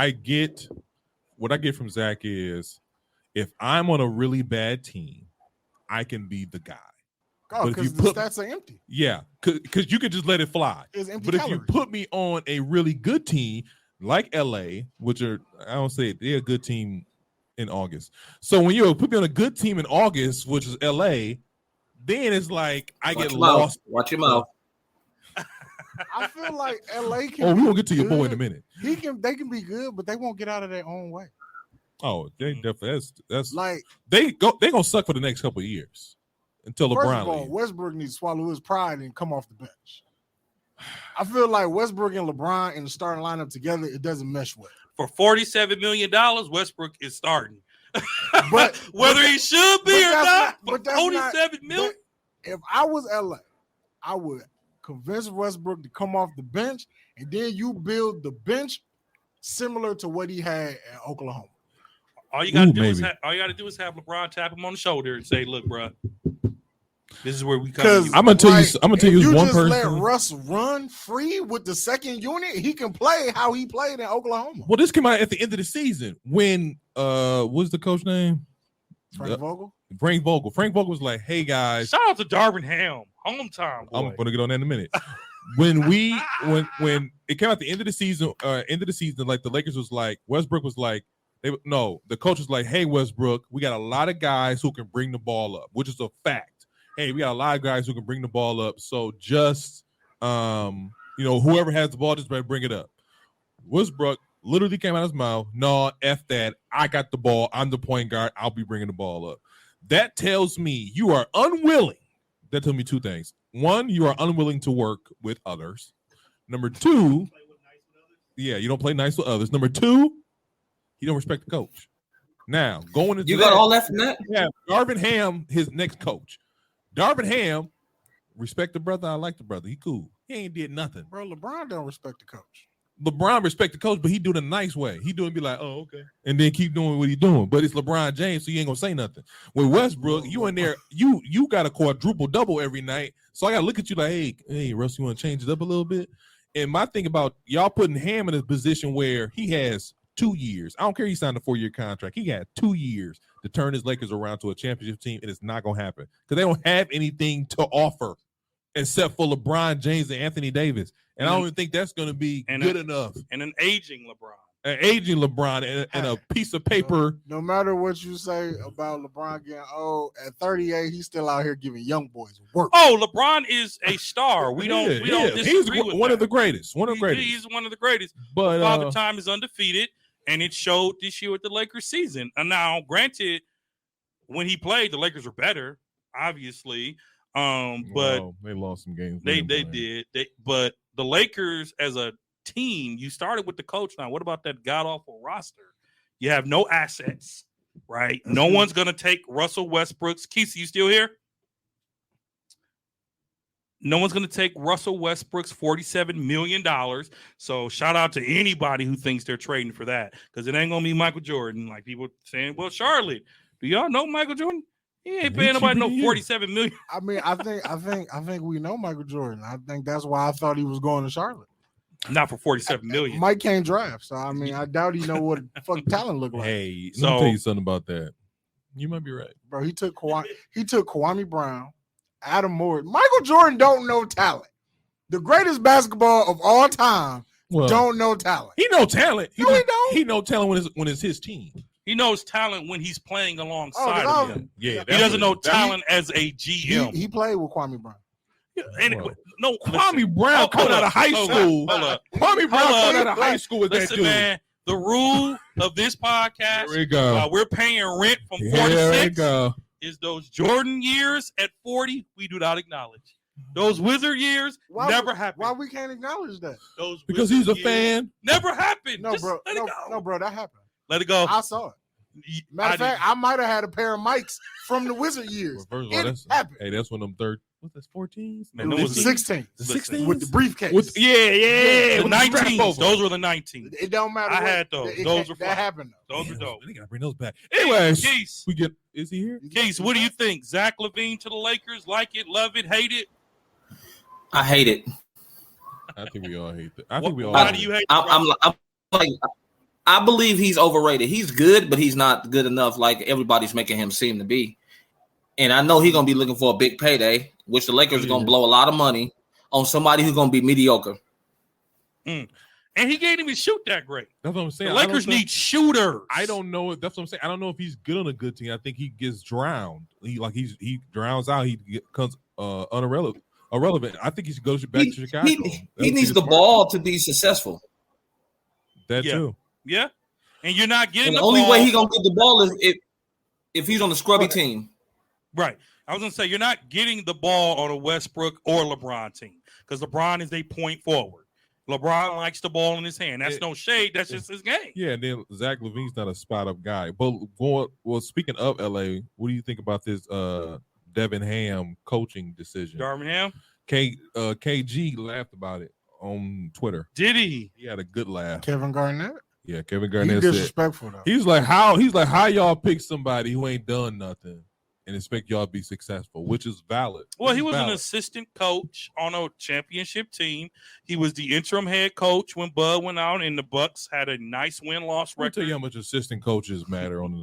What I get from Zach is if I'm on a really bad team, I can be the guy. Oh, But if because you the put- stats are empty. Yeah, because you could just let it fly. It's empty But if you calories. put me on a really good team like LA, which are, I don't say it, they're a good team in August. So when you put me on a good team in August, which is LA, then it's like I Watch get your mouth. lost. Watch your mouth. I feel like LA can. Oh, we be will get to your boy in a good. minute. They can be good, but they won't get out of their own way. Oh, they definitely that's Like they're gonna suck for the next couple of years until first LeBron of all, leaves. Westbrook needs to swallow his pride and come off the bench. I feel like Westbrook and LeBron in the starting lineup together, it doesn't mesh well. For $47 million, Westbrook is starting. But- whether he should be but or that's not, not- for but that's not- $47 million. If I was LA, I would convince Westbrook to come off the bench, and then you build the bench similar to what he had at Oklahoma. All you gotta Ooh, do is maybe. have LeBron tap him on the shoulder and say, "Look, bro, this is where we come." Because to I'm gonna tell you. I'm gonna if tell you one just let person. Russ run free with the second unit, he can play how he played in Oklahoma. Well, this came out at the end of the season when what's the coach name? Frank Vogel. Frank Vogel. Frank Vogel was like, "Hey guys, Shout out to Darvin Ham, hometown boy. I'm gonna get on that in a minute." when it came out the end of the season, like the Lakers was like, Westbrook was like, the coach was like, "Hey Westbrook, we got a lot of guys who can bring the ball up," which is a fact. Hey, we got a lot of guys who can bring the ball up. So just whoever has the ball, just better bring it up. Westbrook literally came out of his mouth, "No, F that. I got the ball. I'm the point guard. I'll be bringing the ball up." That tells me you are unwilling. That tells me two things. One, you are unwilling to work with others. Number two, you don't play nice with others. Number two, you don't respect the coach. Now, going into You got all that from that? Yeah, Darvin Ham, his next coach. Darvin Ham, respect the brother. I like the brother. He cool. He ain't did nothing. Bro, LeBron don't respect the coach. LeBron respect the coach, but he do it in a nice way. He do it be like, "Oh, okay," and then keep doing what he doing. But it's LeBron James, so you ain't gonna say nothing. With Westbrook, you in there, you got a quadruple double every night. So I gotta look at you like, hey, Russ, you want to change it up a little bit? And my thing about y'all putting Ham in a position where he has 2 years. I don't care. He signed a 4-year contract. He got 2 years to turn his Lakers around to a championship team, and it's not gonna happen because they don't have anything to offer except for LeBron James and Anthony Davis. And I don't even think that's going to be good enough. And an aging LeBron. An aging LeBron and a piece of paper. No matter what you say about LeBron getting old, at 38, he's still out here giving young boys work. Oh, LeBron is a star. We don't disagree He's with one that. of the greatest. One of the greatest. He's one of the greatest. But Father Time is undefeated, and it showed this year with the Lakers season. And now, granted, when he played, the Lakers were better, obviously. But they lost some games. they did. But the Lakers as a team, you started with the coach. Now, what about that god awful roster? You have no assets, right? No one's gonna take Russell Westbrook's. Keith, you still here? No one's going to take Russell Westbrook's $47 million. So shout out to anybody who thinks they're trading for that, because it ain't going to be Michael Jordan. Like people saying, well, Charlotte, do y'all know Michael Jordan? He ain't paying nobody no $47 million. I mean, I think we know Michael Jordan. I think that's why I thought he was going to Charlotte. Not for $47 million. Mike can't draft, so I mean, I doubt he know what fuck talent look like. Hey, let me tell you something about that. You might be right, bro. He took Kwame Brown, Adam Moore. Michael Jordan don't know talent. The greatest basketball of all time don't know talent. He know talent. He don't. He know talent when it's his team. He knows talent when he's playing alongside of him. Yeah, he doesn't know talent as a GM. He played with Kwame Brown. Yeah, anyway, no, Kwame Brown coming out of high school. Kwame Brown coming out of high school with that dude. Man, the rule of this podcast, here we go. While we're paying rent from 46, is those Jordan years at 40 we do not acknowledge. Those Wizard years never happened. Why we can't acknowledge that? Those because he's a fan. Never happened. No, bro. No, bro. That happened. Let it go. I saw it. Matter of fact, I might have had a pair of mics from the Wizard years. Well, it happened. Hey, that's when them third. What's that? 14s? Man, it was the 16. The 16 with the briefcase. The 19s. Those were the 19s. It don't matter. I had those. Those were fun. That happened. Those were dope. They gotta bring those back. Anyways, Keith, we get. Is he here? Keith, what do you think? Zach LaVine to the Lakers? Like it, love it, hate it? I hate it. I think we all hate that. I think we all. Why do you hate it? I'm like, I believe he's overrated. He's good, but he's not good enough like everybody's making him seem to be. And I know he's going to be looking for a big payday, which the Lakers are going to blow a lot of money on somebody who's going to be mediocre. And he can't even shoot that great. That's what I'm saying. The Lakers need shooters. I don't know. That's what I'm saying. I don't know if he's good on a good team. I think he gets drowned. He drowns out. He becomes irrelevant. I think he should go back to Chicago. He needs the ball to be successful. That too. Yeah. And you're not getting the only way he's going to get the ball is if he's on the scrubby team. Right. I was going to say, you're not getting the ball on a Westbrook or LeBron team because LeBron is a point forward. LeBron likes the ball in his hand. That's no shade. That's just his game. Yeah, and then Zach LaVine's not a spot-up guy. But speaking of LA, what do you think about this Devin Ham coaching decision? Darvin Ham? KG laughed about it on Twitter. Did he? He had a good laugh. Kevin Garnett? Yeah, Kevin Garnett. He's disrespectful though. He's like, how y'all pick somebody who ain't done nothing and expect y'all to be successful, which is valid. Well, he was an assistant coach on a championship team. He was the interim head coach when Bud went out, and the Bucks had a nice win-loss record. I'll tell you how much assistant coaches matter on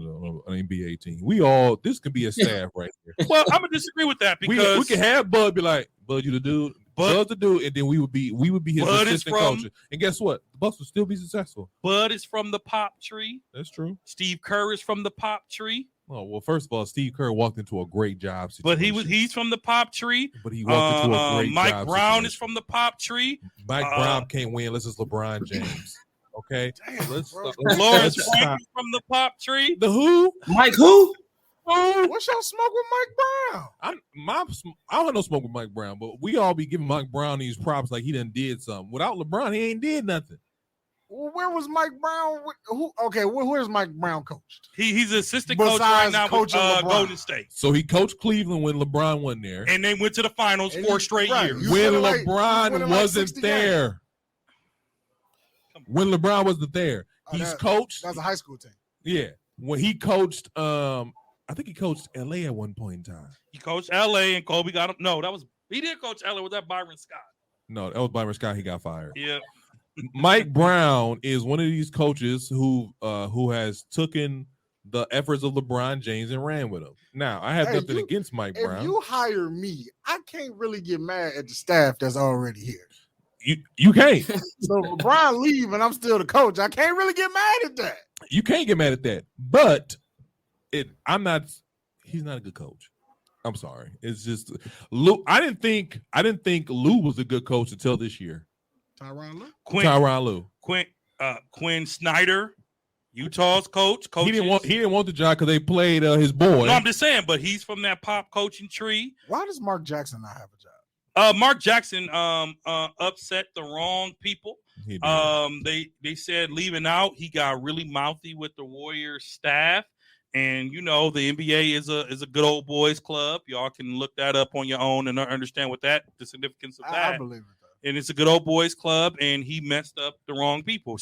an NBA team. This could be a staff right here. Well, I'm gonna disagree with that because we can have Bud be like, Bud, you the dude. Bud's the dude, and then we would be his Bud assistant coach. And guess what? The Bucks will still be successful. Bud is from the pop tree. That's true. Steve Kerr is from the pop tree. Oh, well, first of all, Steve Kerr walked into a great job situation. But he's from the pop tree. But he walked into a great Mike job Brown situation. is from the pop tree. Mike Brown can't win unless it's LeBron James. Okay? Lawrence Frank is from the pop tree. The who? Mike who? What's y'all smoke with Mike Brown? I don't have no smoke with Mike Brown, but we all be giving Mike Brown these props like he done did something. Without LeBron, he ain't did nothing. Well, where was Mike Brown? Where's Mike Brown coached? He's assistant coach right now with Golden State. So he coached Cleveland when LeBron wasn't there. And they went to the finals 4 straight years. When LeBron wasn't there. When LeBron wasn't there. He's coached. That's a high school team. Yeah. When he coached, I think he coached LA at one point in time. He coached LA and Kobe got him. No, he did coach LA. Was that Byron Scott? No, that was Byron Scott. He got fired. Yeah. Mike Brown is one of these coaches who has taken the efforts of LeBron James and ran with him. Now, I have nothing against Mike Brown. If you hire me, I can't really get mad at the staff that's already here. You can't. So LeBron leave and I'm still the coach. I can't really get mad at that. You can't get mad at that. But he's not a good coach. I'm sorry. It's just Lou. I didn't think Lou was a good coach until this year. Tyronn Lue? Tyronn Lue. Quinn Snyder, Utah's coach. He didn't want the job because they played his boy. No, I'm just saying, but he's from that pop coaching tree. Why does Mark Jackson not have a job? Mark Jackson upset the wrong people. They said leaving out, he got really mouthy with the Warriors staff, And you know the NBA is a good old boys club. Y'all can look that up on your own and understand what the significance of that. I believe it. Though. And it's a good old boys club, and he messed up the wrong people.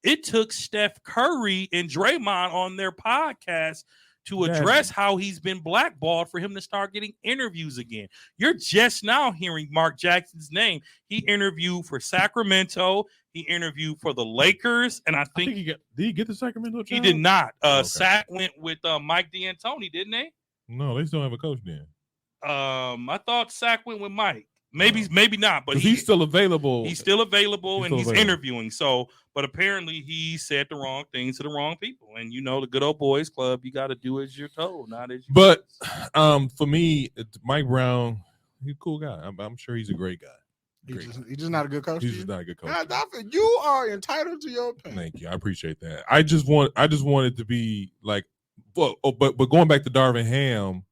It took Steph Curry and Draymond on their podcast to address how he's been blackballed for him to start getting interviews again. You're just now hearing Mark Jackson's name. He interviewed for Sacramento. He interviewed for the Lakers, and I think did he get the Sacramento job? he did not. Okay. Sac went with Mike D'Antoni, didn't they? No, they still have a coach then. I thought Sac went with Mike. Maybe not, but he's still available. He's still available, and he's available. interviewing. So, but apparently he said the wrong things to the wrong people. And you know, the good old boys club, you got to do as you're told, not as you. But choose. for me, Mike Brown, he's a cool guy. I'm sure he's a great guy. He's just not a good coach. He's just not a good coach. You are entitled to your opinion. Thank you. I appreciate that. I just wanted to be like, but going back to Darvin Ham,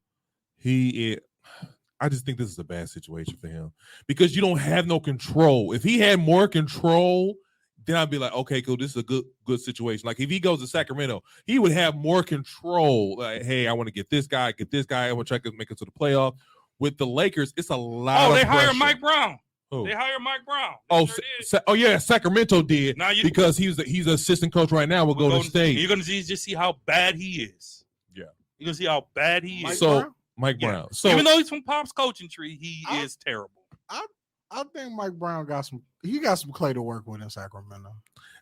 I just think this is a bad situation for him because you don't have no control. If he had more control, then I'd be like, okay, cool. This is a good situation. Like if he goes to Sacramento, he would have more control. Like, hey, I want to get this guy. I want to try to make it to the playoff. With the Lakers, it's a lot. Oh, they of pressure. hired Mike Brown. Who? They hired Mike Brown. Yeah, Sacramento did. Because he's an assistant coach right now with Golden State. You're gonna just see how bad he is. Yeah, you're gonna see how bad he is. Mike Brown. Yeah. So even though he's from Pop's coaching tree, he is terrible. I think Mike Brown got some clay to work with in Sacramento.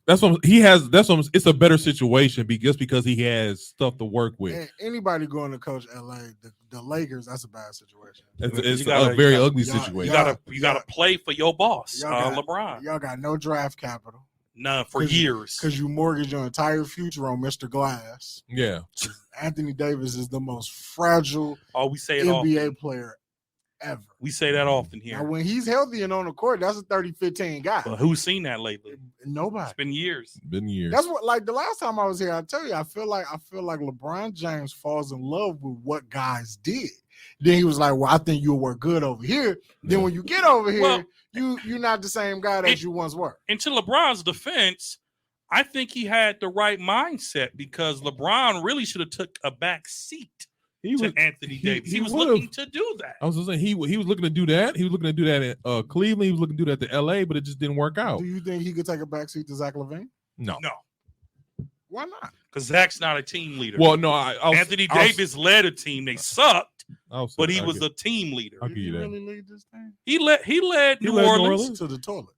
It's a better situation because he has stuff to work with. And anybody going to coach LA, the Lakers, that's a bad situation. It's a very ugly situation. You gotta play for your boss, LeBron. Y'all got no draft capital. None for years. Because you mortgage your entire future on Mr. Glass. Yeah. Anthony Davis is the most fragile we say NBA player ever. We say that often here. Now, when he's healthy and on the court, that's a 30-15 guy. But who's seen that lately? Nobody. It's been years. That's what, like the last time I was here, I tell you, I feel like LeBron James falls in love with what guys did. Then he was like, well, I think you'll work good over here. Then when you get over here, you're not the same guy that you once were. And to LeBron's defense, I think he had the right mindset because LeBron really should have took a back seat to Anthony Davis. He was looking to do that. I was saying he was looking to do that. He was looking to do that in Cleveland. He was looking to do that to LA, but it just didn't work out. Do you think he could take a back seat to Zach LaVine? No. Why not? Because Zach's not a team leader. Well, no, Anthony Davis led a team. They sucked, but he was a team leader. I'll give you that. Really lead this thing? He led New Orleans to the toilet.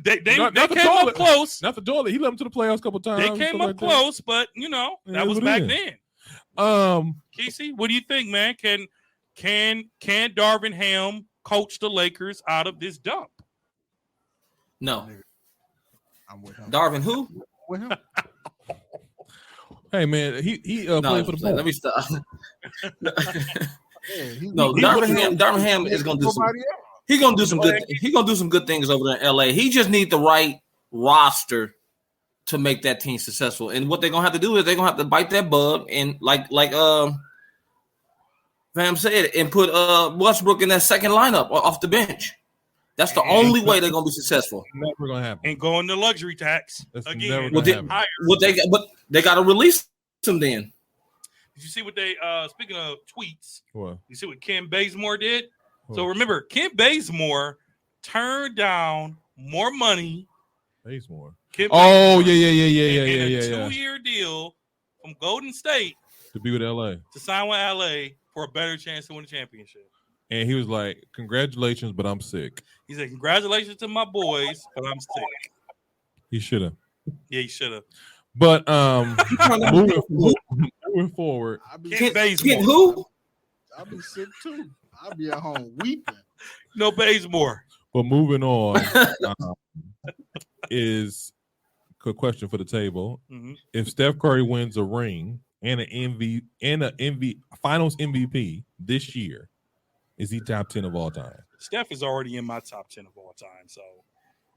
they came up close. Not the toilet. He led them to the playoffs a couple times. They came up close, but that was back then. Casey, what do you think, man? Can Darvin Ham coach the Lakers out of this dump? No. I'm with him. Darvin who? With him. Hey man, he played for the ball. Let me stop. No, Darvin Ham is gonna do some. He's gonna do some good. He's gonna do some good things over there in LA. He just needs the right roster to make that team successful. And what they're gonna have to do is they're gonna have to bite that bug and like Vam said, and put Westbrook in that second lineup off the bench. That's the only way they're gonna be successful. Never gonna happen. And go into luxury tax again. But they got to release them then. Did you see what they? Speaking of tweets, what? You see what Ken Bazemore did? What? So remember, Ken Bazemore turned down more money. Bazemore. Yeah. A 2-year deal from Golden State to be with LA, to sign with LA for a better chance to win a championship. And he was like, "Congratulations, but I'm sick." He said, "Congratulations to my boys, but I'm sick." He should have. Yeah, he should have. But moving forward, Ken Bazemore. Who? I'll be sick too. I'll be at home weeping. No Bazemore. But moving on is a question for the table. Mm-hmm. If Steph Curry wins a ring and an Finals MVP this year, is he top 10 of all time? Steph is already in my top 10 of all time. So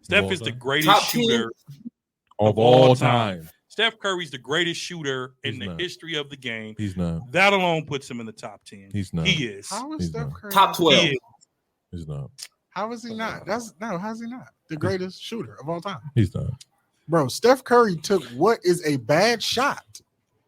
Steph is the greatest shooter of all time. Steph Curry's the greatest shooter in the history of the game. He's not. That alone puts him in the top 10. He's not. He is. How is Steph Curry? Top 12. He's not. How is he not? How's he not the greatest shooter of all time? He's not. Bro, Steph Curry took what is a bad shot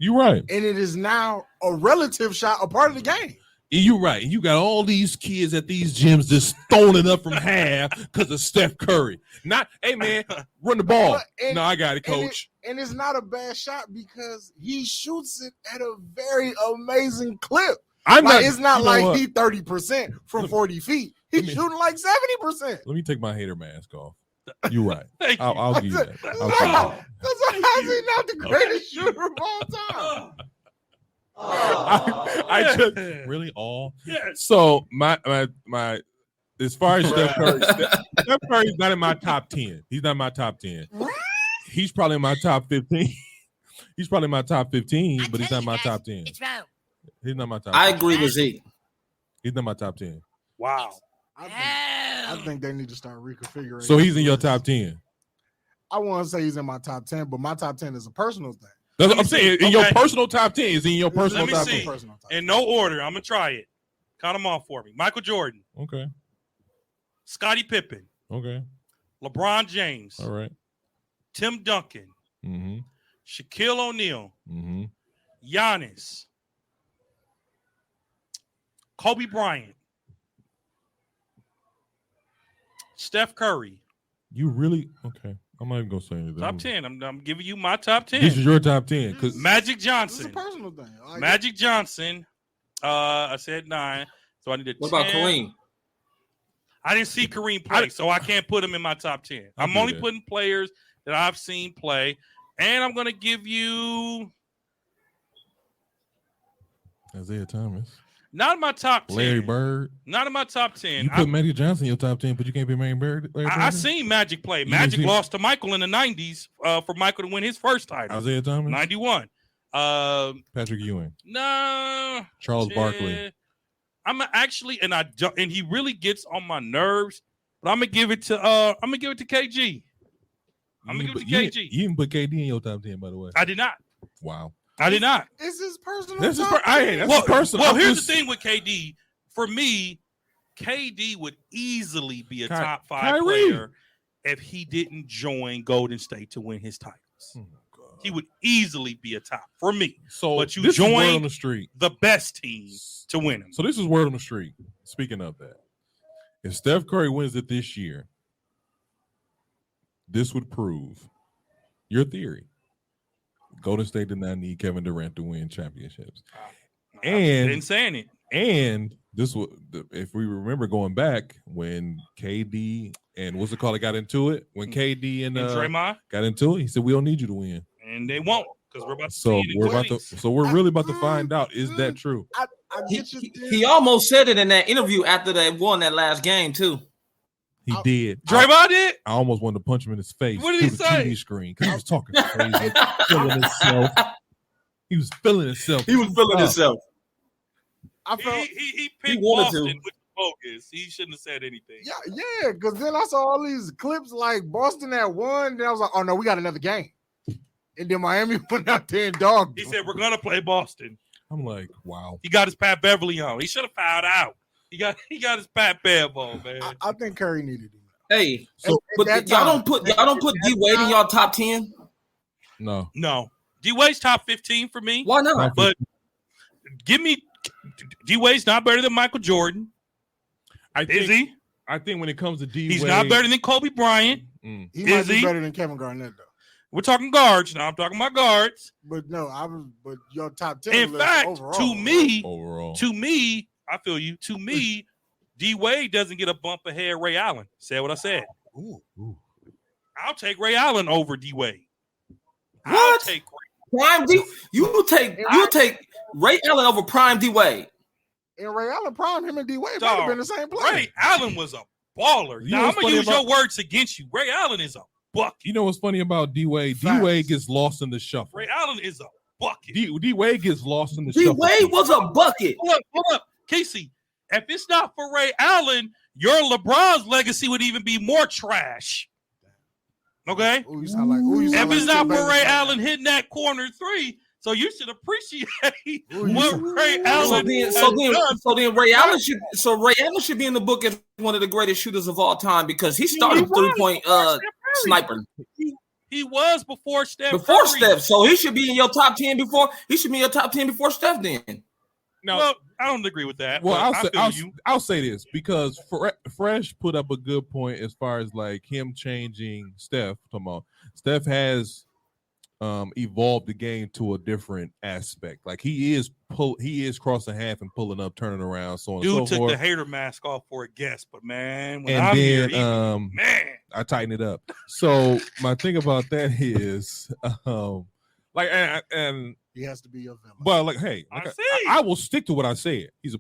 You're right. And it is now a relative shot, a part of the game. You're right. You got all these kids at these gyms just throwing it up from half because of Steph Curry. Not, hey man, run the ball. And- No, I got it, coach. And it's not a bad shot because he shoots it at a very amazing clip. It's not like he 30% from 40 feet. He's shooting like 70%. Let me take my hater mask off. You're right. Thank you. I'll give you that. How's he not the greatest shooter of all time? I just really all. Yes. So my as far as Steph Curry, Steph Curry's not in my top 10. He's not in my top 10. He's probably in my top 15. He's probably in my top 15, but he's not in my top 10. He's not my top 10. I agree with Zeke. He's not my top 10. Wow. I think they need to start reconfiguring. So he's in your top 10. I want to say he's in my top 10, but my top 10 is a personal thing. That's what I'm saying. In your personal top 10 is in your personal Let me top see. 10. Personal top In no order. I'm gonna try it. Count them off for me. Michael Jordan, Okay. Scottie Pippen, Okay. LeBron James, All right. Tim Duncan, Mm-hmm. Shaquille O'Neal, Mm-hmm. Giannis, Kobe Bryant, Steph Curry. You really okay? I'm not even gonna say anything. Top 10. I'm giving you my top 10. This is your top 10 because Magic It's a Johnson. personal thing. Like, Magic Johnson. I said 9. So I need a 10. What about Kareem? I didn't see Kareem play, so I can't put him in my top 10. I'll I'm do only that. putting players that I've seen play. And I'm going to give you Isaiah Thomas, not in my top 10. Larry Bird. Not in my top 10. You put Magic Johnson in your top 10, but you can't be Larry Bird. I seen Magic play. You Magic didn't see- lost to Michael in the 90s for Michael to win his first title. Isaiah Thomas, 91. Patrick Ewing, No. Charles Barkley. I'm actually, and he really gets on my nerves, but I'm gonna give it to KG. I'm gonna give it to KG. You didn't put KD in your top 10, by the way. I did not. Wow. I did not. It's his personal. This is top that's personal. Well, I'm here's just- the thing with KD. For me, KD would easily be a top 5 Kyrie. player if he didn't join Golden State to win his titles. Oh, God. He would easily be a top for me. So, but you this is word joined on the street. the best team to win him. So this is word on the street. Speaking of that, if Steph Curry wins it this year, this would prove your theory. Golden State did not need Kevin Durant to win championships. I've been And saying it. and this was, if we remember going back when KD and what's it called, got into it, when KD and And Draymond, got into it, he said we don't need you to win. and they won't because we're about to So see it in we're 2 about to, weeks. so we're really about to find out, is that true? I He, get you. he almost said it in that interview after they won that last game too. He Oh. did. Draymond did. I almost wanted to punch him in his face. What did he through the say? TV screen because he was talking crazy, feeling himself. He was feeling himself. He was feeling himself. I felt. He picked wanted Boston, to. which was bogus. He shouldn't have said anything. Yeah, because then I saw all these clips like Boston had won. Then I was like, oh no, we got another game. And then Miami went out there and dogged. He them. said we're gonna play Boston. I'm like, wow. He got his Pat Beverly on. He should have fouled out. He got his Pat Bev on, man. I think Curry needed to do that. Hey, So but that y'all time- don't put D Wade in y'all top 10. no, No, D Wade's top 15 for me. Why not? But give me D Wade's not better than Michael Jordan. I think, Is he? I think when it comes to D, He's not better than Kobe Bryant. Mm. He Is might be he? better than Kevin Garnett though. We're talking guards now. I'm talking about guards. But no, but your top 10 In list fact, overall, Overall. to me, I feel you. To me, D Wade doesn't get a bump ahead of Ray Allen. Said what I said. Ooh. I'll take Ray Allen over D Wade. I'll What? take Prime D. You take Ray Allen over Prime D Wade. And Ray Allen prime, him and D Wade might Dog, have been the same player. Ray Allen was a baller. You know Now I'm what's gonna funny use about- your words against you. Ray Allen is a bucket. You know what's funny about D Wade? D Facts. Wade gets lost in the shuffle. Ray Allen is a bucket. D Wade gets lost in the D shuffle. Wade was a bucket. Hold up, Casey. If it's not for Ray Allen, your LeBron's legacy would even be more trash. Okay? Ooh, you sound like. Ooh, you If sound like it's not Skip for Ray Bayless. Allen hitting that corner 3, so you should appreciate Ooh, you what sound- Ray So Allen then, has done. Ray Allen should be in the book as one of the greatest shooters of all time because he started was. 3-point sniper. He was before Steph. Before Curry. Steph, so he should be in your top 10 before. He should be in your top 10 before Steph. Then Now, Well, I don't agree with that. well, but I'll say this because Fresh put up a good point as far as like him changing Steph. Come on, Steph has evolved the game to a different aspect. Like he is crossing half and pulling up, turning around, so on Dude and so took forth. the hater mask off for a guest, but man, when And I'm then here, man, I tighten it up. So my thing about that is like and He has to be your villain. but like hey, I like, see. I will stick to what I said. He's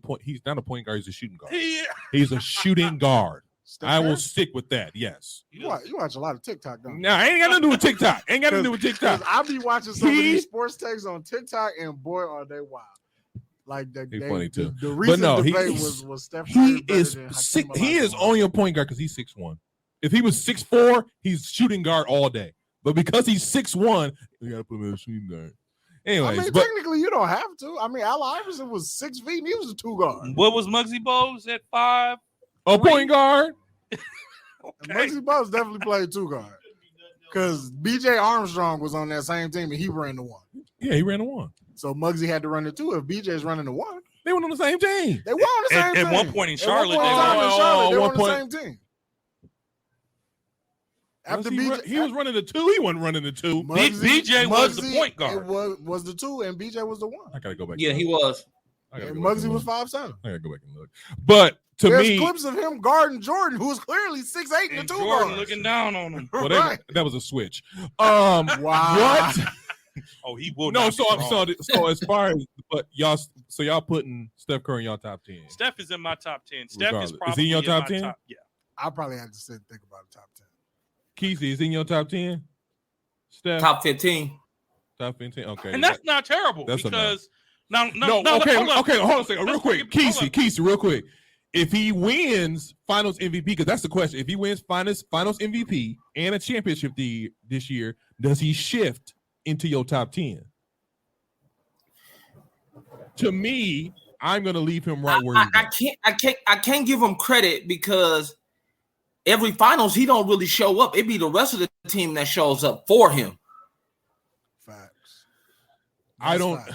not a point guard, he's a shooting guard. he, He's a shooting guard. Steph I will Curry? stick with that. Yes. You watch a lot of TikTok, don't you? No, I ain't got nothing to do with TikTok. Ain't got nothing to do with Because TikTok. I be watching some of He- these sports takes on TikTok, and boy, are they wild. Like He funny, too. The recent no, debate he's- was Steph Curry He better is than six, Hakeem he is Olajuwon. only a point guard because he's 6'1". If he was 6'4", he's shooting guard all day. But because he's 6'1", you gotta put him in a shooting guard. Anyways, I mean, but technically, you don't have to. I mean, Al Iverson was 6 feet and he was a 2 guard. what was Muggsy Bogues at 5? a point guard. And Muggsy Bogues definitely played 2 guard. Because B.J. Armstrong was on that same team and he ran the 1. Yeah, he ran the 1. So Muggsy had to run the 2. If B.J.'s running the 1, They went on the same team. they were on the same At team. one point in At Charlotte, one point in they time were. in Charlotte, they Oh, were one on the point- same team. Was After he, B.J. he was running the 2. He wasn't running the 2. BJ was the point guard. Was the 2 and B.J. was the 1. I gotta go back. yeah, and he look. was. I gotta And go back Muggsy and was look. 5'7". I gotta go back and look. But to There's me, clips of him guarding Jordan, who was clearly 6'8" and And the 2 Jordan guard. looking down on him. well, Right. that was a switch. Wow. What? Oh, he will No, not so be I'm wrong. so as far as but y'all putting Steph Curry in y'all top 10. Steph is in my top 10. Steph Regardless. is Is probably he in your in top my 10? Yeah. I probably had to sit and think about the top 10. Keith, is he in your top 10? Steph? Top 15. Top 15? Okay. And that's not terrible that's because now, no, no, okay, hold on. okay, hold on a second. Real Let's quick. bring it- hold on. Kesey, real quick. If he wins finals MVP, because that's the question. If he wins finals MVP and a championship this year, does he shift into your top 10? To me, I'm gonna leave him right where he's at. I can't give him credit because every finals he don't really show up. It be the rest of the team that shows up for him. Facts. I That's don't. facts.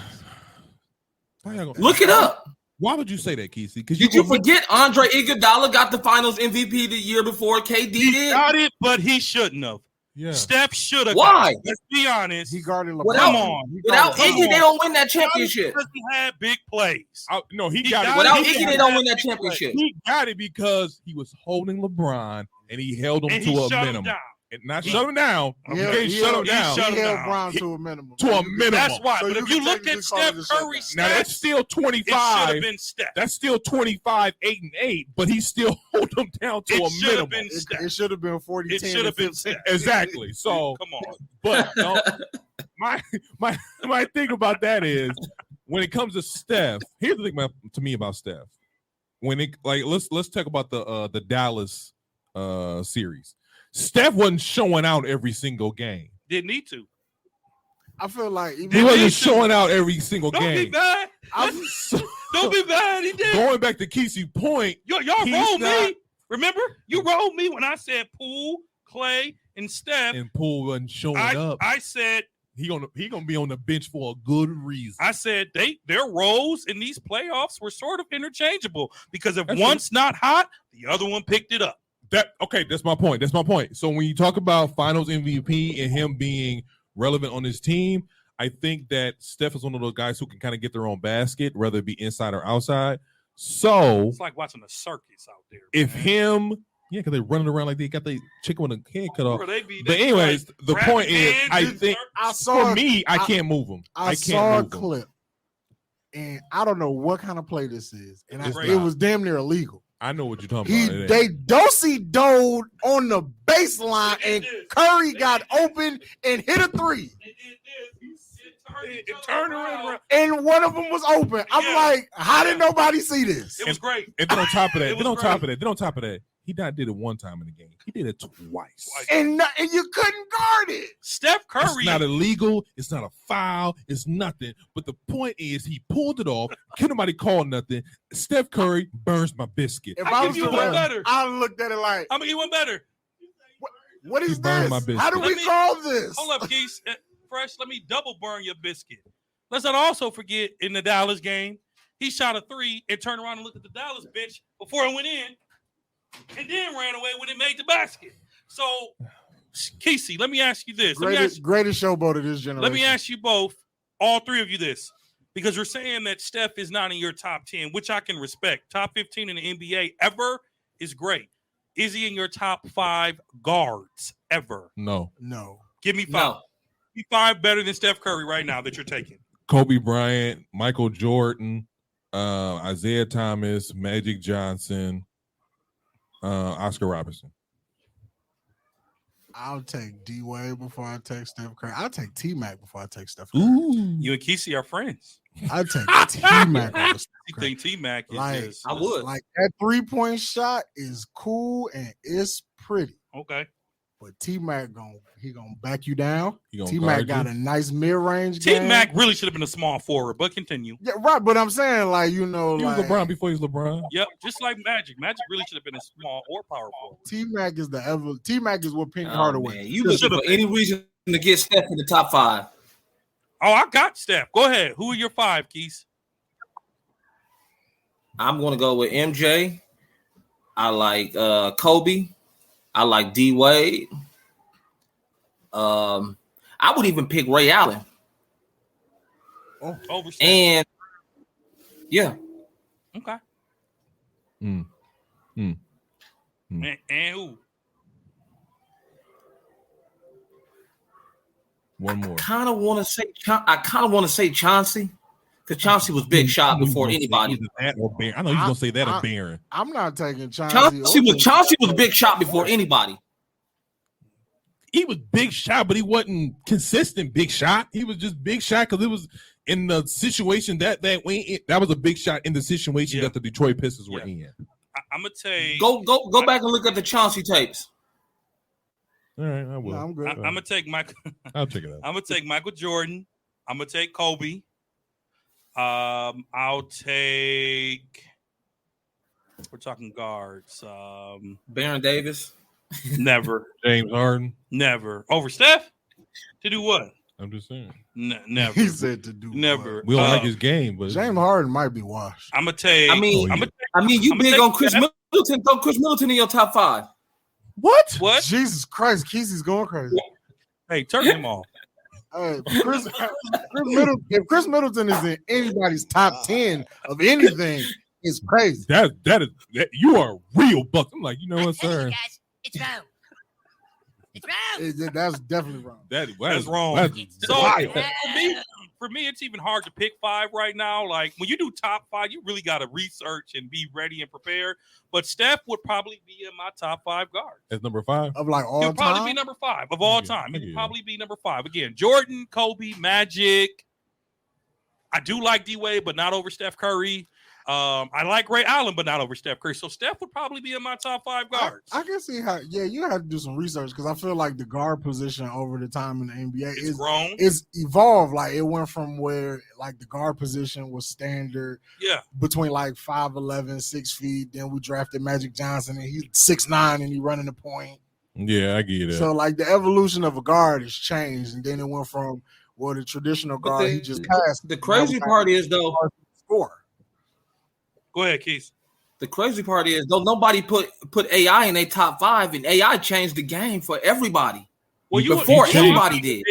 Why y'all gonna- Look it up. Why would you say that, Kesey? Because Did you forget Andre Iguodala got the finals MVP the year before KD He did? got it, but he shouldn't have. Yeah. Steph should have. Why? Let's be honest. He guarded LeBron. Without- Come on. Without Come Iggy, on. they don't win that championship. Because he had big plays. No, he He got got it. Without he Iggy, got they don't win that championship. He got it because he was holding LeBron and he held him And to he a shut him minimum. down. And not shut him down. He You held- can't he shut him held- down. shut him He held down. Brown to a minimum. To a minimum. That's why. So But you if you can look technically at call it Steph a shutdown. Curry, Now that's still it should 25. have been Steph. That's still 25, 8 and 8, but he still hold them down to It a should have minimum. been Steph. It should have been 40, It 10, should have been 15. Steph. Exactly. So, Come on. but my thing about that is when it comes to Steph. Here's the thing to me about Steph. When it let's talk about the Dallas series. Steph wasn't showing out every single game. Didn't need to. I feel like He even wasn't showing out every single Don't be game. bad. So, Don't be bad. He did. going back to Kesey's point, Y'all He's rolled not- me. Remember? You rolled me when I said Poole, Clay, and Steph. and Poole wasn't showing up. I said He gonna be on the bench for a good reason. I said their roles in these playoffs were sort of interchangeable because if That's one's not hot, the other one picked it up. That's my point. So when you talk about Finals MVP and him being relevant on his team, I think that Steph is one of those guys who can kind of get their own basket, whether it be inside or outside. So It's like watching a circus out there. if man. him, because they're running around like they got the chicken with a head cut off. Bro, they be- But they anyways, like the grabbing point is, hands I and think I saw for me, I I- can't move him. I can't saw a move him. clip, and I don't know what kind of play this is, and It's it not. was damn near illegal. I know what you're talking about. It ain't. They dosey-doed on the baseline, and Curry got open and hit a three, It turned around. and one of them was open. I'm Yeah. like, how did nobody see this? It was great. And then on top of that, It was then on top of that, he not did it one time in the game. He did it twice. And you couldn't guard it. Steph It's Curry. not illegal. It's not a foul. It's nothing. But the point is, he pulled it off. Can't nobody call nothing. Steph Curry burns my biscuit. If I'll I give was you the one ref, better. I looked at it like, I'm gonna get one better. What is He burned my this? biscuit. How do we call this? Hold up, Keith. Fresh, let me double burn your biscuit. Let's not also forget in the Dallas game, he shot a 3 and turned around and looked at the Dallas bench before it went in, and then ran away when it made the basket. So, Casey, let me ask you this. Greatest showboat of this generation. Let me ask you both, all three of you, this. Because you're saying that Steph is not in your top 10, which I can respect. Top 15 in the NBA ever is great. Is he in your top 5 guards ever? No. Give me 5. No. Give me 5 better than Steph Curry right now that you're taking. Kobe Bryant, Michael Jordan, Isaiah Thomas, Magic Johnson, Oscar Robertson. I'll take D Wade before I take Steph Curry. I'll take T Mac before I take Steph Curry. Ooh. You and Kesey are friends. I'll take T Mac over Steph You Curry. think T-Mac is Like, just... I would. Like that 3-point shot is cool and it's pretty. Okay. But T Mac gonna back you down. He gonna T Mac guard got you? a nice mid-range game. T-Mac really should have been a small forward, but continue. Yeah, right. But I'm saying, like, He was LeBron before he was LeBron. Yep, just like Magic. Magic really should have been a small or power forward. T Mac is T Mac is what Pink Oh, Hardaway. man. You looking for any reason to get Steph in the top 5? Oh, I got Steph. Go ahead. Who are your 5, Keys? I'm going to go with MJ. I like Kobe. I like D Wade. I would even pick Ray Allen. Over Steph. And yeah, Okay. Mm. And who? One more. I kind of want to say Chauncey, because Chauncey was big shot before anybody. Either that or Baron. I know you're gonna say that or Baron. I'm not taking Chauncey was big shot before anybody. He was big shot, but he wasn't consistent big shot. He was just big shot because it was in the situation that was a big shot in the situation that the Detroit Pistons were in. I'm gonna take. Go back and look at the Chauncey tapes. All right, I will. No, I'm good. I'm gonna take Michael. I'll check it out. I'm gonna take Michael Jordan. I'm gonna take Kobe. I'll take. We're talking guards. Baron Davis. Never, James Harden. never over Steph. To do what? I'm just saying. Never. He said to do Never. what? We don't like his game, but James Harden might be washed. I'm gonna take. I mean, I'm gonna you I'm big gonna on take Chris Steph. Middleton. Throw Chris Middleton in your top 5. What? Jesus Christ, Kesey's going crazy. Hey, turn him off. Chris Middleton, if Chris Middleton is in anybody's top 10 of anything, it's crazy. that you are a real buck. I'm like, you know what, sir? Guys, it's wrong. It's wrong. That's definitely wrong. That's wrong. That's So wild. for me, it's even hard to pick 5 right now. Like when you do top 5, you really got to research and be ready and prepared. But Steph would probably be in my top 5 guards. That's number 5. Of like all He'll probably time. be number 5 of all Yeah, time. He yeah. would probably be number 5 again. Jordan, Kobe, Magic. I do like D Wade, but not over Steph Curry. I like Ray Allen, but not over Steph Curry. So Steph would probably be in my top 5 guards. I can see how. Yeah, you have to do some research because I feel like the guard position over the time in the NBA It's grown. is evolved. Like it went from where like the guard position was standard Yeah. between like 5'11", 6 feet. Then we drafted Magic Johnson and he's 6'9" and he running the point. Yeah, I get it. So like the evolution of a guard has changed, and then it went from the traditional But guard the- he just passed. The crazy part is though. Score. Go ahead, Keith. The crazy part is though nobody put AI in their top 5, and AI changed the game for everybody. Well, Before changed- everybody did.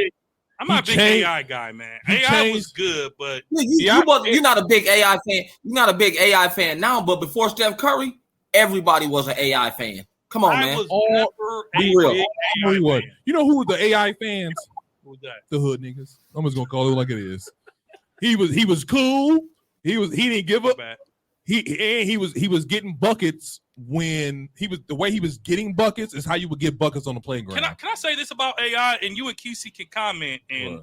I'm not a He big changed- AI guy, man. he AI changed- was good, but You're not a big AI fan. You're not a big AI fan now, but before Steph Curry, everybody was an AI fan. Come on, I man. was All- never Be a real. big Tell AI you what, fan. you know who were the AI fans? Who was that? The hood niggas. I'm just gonna call it like it is. He was cool. He didn't give up. Bad. He was getting buckets when the way he was getting buckets is how you would get buckets on the playground. Can I say this about AI, and you and QC can comment, and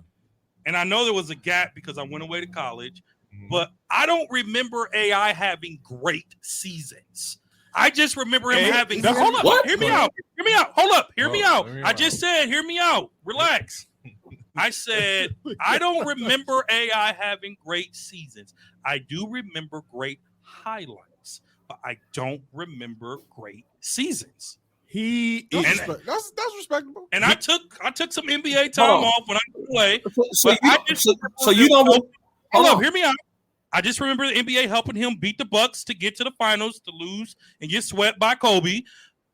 I know there was a gap because I went away to college, Mhm. but I don't remember AI having great seasons. I just remember him having. that's- Hold up, What? hear me out. Hear me out. Hold up, hear me Oh, out. hear me I out. just said, hear me out. Relax. I said I don't remember AI having great seasons. I do remember great highlights, but I don't remember great seasons. That's respectable. And I took some NBA time off when I could play. So you don't. Hold on, hear me out. I just remember the NBA helping him beat the Bucks to get to the finals, to lose and get swept by Kobe.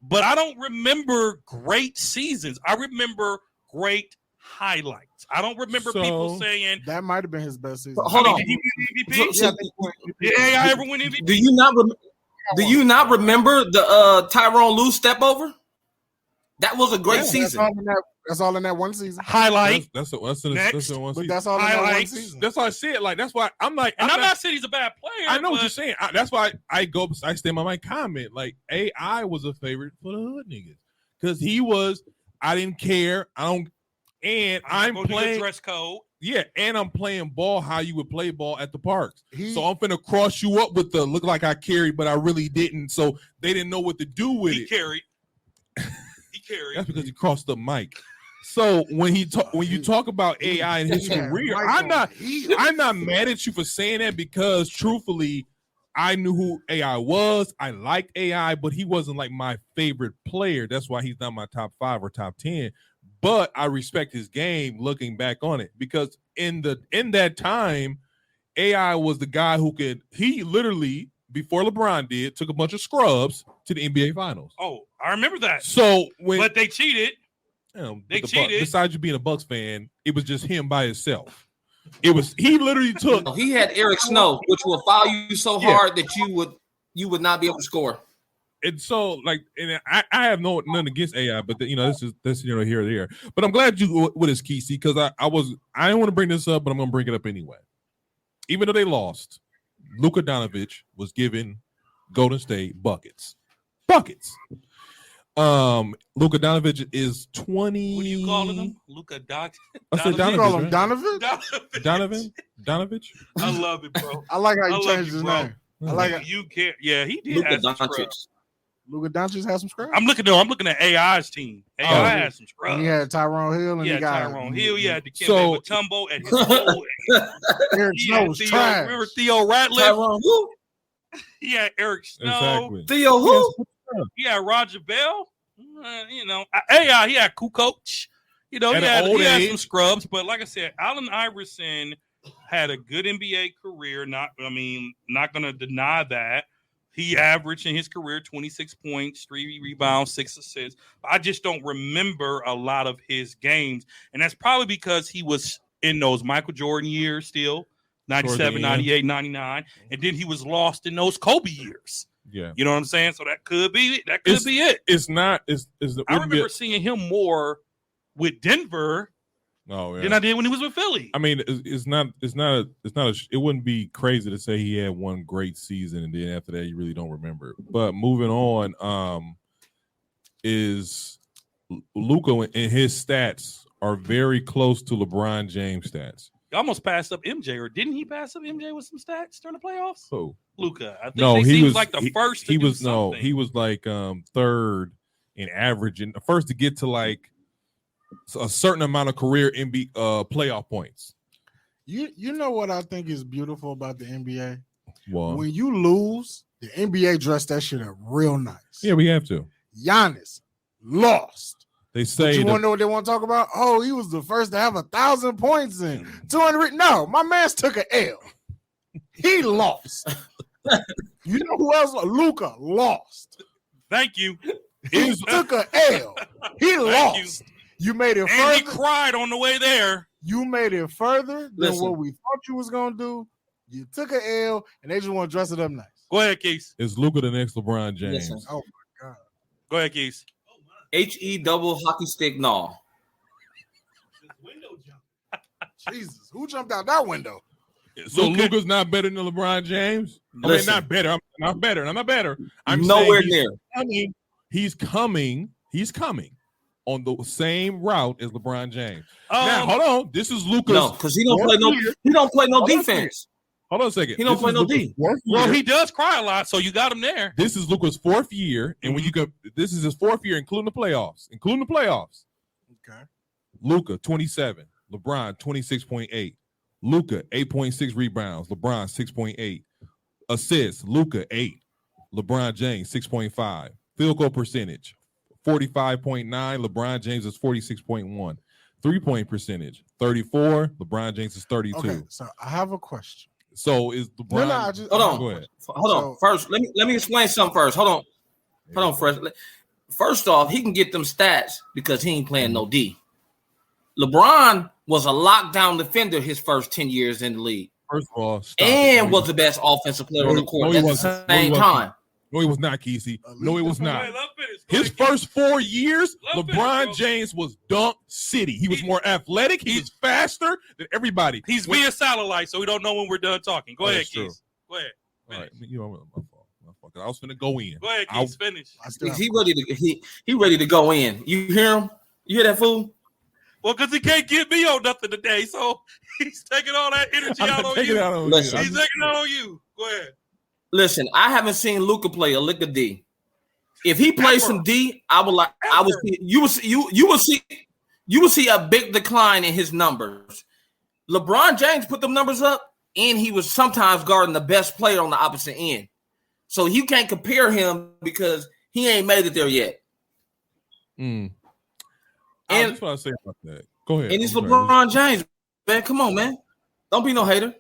But I don't remember great seasons. I remember great highlights. I don't remember people saying that might have been his best season. Hold on. Did he win MVP? Did AI ever win MVP? Do you not remember the Tyrone Lue step over? That was a great season. That's all in that one season. Highlight. That's one But season. that's all in that one season. That's why I said, like, that's why I'm like, And I'm not saying he's a bad player. I know what you're saying. That's why I stand by my comment. Like, AI was a favorite for the hood niggas because he was. I didn't care. I'm playing dress code. Yeah, and I'm playing ball how you would play ball at the parks. So I'm finna cross you up with the look like I carried, but I really didn't. So they didn't know what to do with it. He carried. That's because he crossed the mic. So when you talk about AI and his career, I'm not mad at you for saying that because truthfully, I knew who AI was. I liked AI, but he wasn't like my favorite player. That's why he's not my top 5 or top 10. But I respect his game looking back on it because in that time, AI was the guy he literally, before LeBron did, took a bunch of scrubs to the NBA Finals. Oh, I remember that. So but they cheated. They cheated. Besides you being a Bucks fan, it was just him by himself. He literally took. He had Eric Snow, which will foul you so hard that you would not be able to score. And so, like, and I have nothing against AI, but this is here or there. But I'm glad you with his Kesey because I didn't want to bring this up, but I'm gonna bring it up anyway. Even though they lost, Luka Doncic was giving Golden State buckets. Luka Doncic is 20. What are you calling him? Luka Doncic. I said You call him Donovan? Donovic? I love it, bro. I like how you changed his name. I like it. You can't. Yeah, he did. Luka Doncic. Luka Doncic has some scrubs. I'm looking at AI's team. AI has some scrubs. And he had Tyrone Hill and he got Tyrone Hill. He had the Kemba Mutombo at his goal. Eric Snow was trash. Remember Theo Ratliff? Tyrone who? He had Eric Snow. Exactly. Theo who? He had Roger Bell. AI. He had Kukoc. He had some scrubs. But like I said, Allen Iverson had a good NBA career. Not gonna deny that. He averaged in his career 26 points, 3 rebounds, 6 assists. I just don't remember a lot of his games. And that's probably because he was in those Michael Jordan years still, 97, 98, 99. And then he was lost in those Kobe years. Yeah. You know what I'm saying? So that could be it. It's not. I remember seeing him more with Denver than I did when he was with Philly. I mean, it wouldn't be crazy to say he had one great season and then after that you really don't remember. But moving on, is Luka and his stats are very close to LeBron James stats. He almost passed up MJ, or didn't he pass up MJ with some stats during the playoffs? Who? Luka. I think he was like the first. He was like third in average and first to get to like a certain amount of career NBA playoff points. You know what I think is beautiful about the NBA? Well, when you lose, the NBA dress that shit up real nice. Yeah, we have to. Giannis lost. They say you want to know what they want to talk about? Oh, he was the first to have 1,000 points in 200. No, my man's took an L. He lost. You know who else? Luka lost. Thank you. He took an L. He lost. You made it further. And he cried on the way there. You made it further than what we thought you was gonna do. You took an L, and they just want to dress it up nice. Go ahead, Keith. Is Luka the next LeBron James? Listen. Oh my God. Go ahead, Keith. HE double hockey stick no. Window jump. Jesus, who jumped out that window? So Luka's not better than LeBron James? Listen. I mean, not better. I'm not better. I'm nowhere saying near. He's coming on the same route as LeBron James. Now, hold on. This is Luka's. No, because he don't play no defense. Hold on a second. He don't play no D. Well, he does cry a lot, so you got him there. This is Luka's 4th year, and when you go, this is his 4th year, including the playoffs. Okay. Luka 27, LeBron 26.8, Luka 8.6 rebounds, LeBron 6.8 assists, Luka 8, LeBron James 6.5 field goal percentage 45.9. LeBron James is 46.1. 3-point percentage, 34. LeBron James is 32. Okay, so I have a question. So is LeBron? No, I just Hold on. Go ahead. Hold on. First, let me explain something first. Hold on, First off, he can get them stats because he ain't playing no D. LeBron was a lockdown defender his first 10 years in the league. First of all, and was the best offensive player on the court at the same time. No, he was not, Kesey. No, he was not. Wait, let him finish. His first 4 years, Let him LeBron finish, bro. James was dunk city. He was more athletic. He was faster than everybody. He's via satellite, so we don't know when we're done talking. Go ahead, That's true. Keith. Go ahead. All right, you know, my fault. I was finna go in. Go ahead, Keith. Finish. He ready to go in. You hear him? You hear that fool? Well, because he can't get me on nothing today, so he's taking all that energy out on you. Listen. He's taking it out on you. Go ahead. Listen, I haven't seen Luka play a lick of D. If he plays some D, I would like. I would see you will see a big decline in his numbers. LeBron James put them numbers up, and he was sometimes guarding the best player on the opposite end. So you can't compare him because he ain't made it there yet. And that's what I say about that. Go ahead. And it's LeBron James, man. Come on, man. Don't be no hater.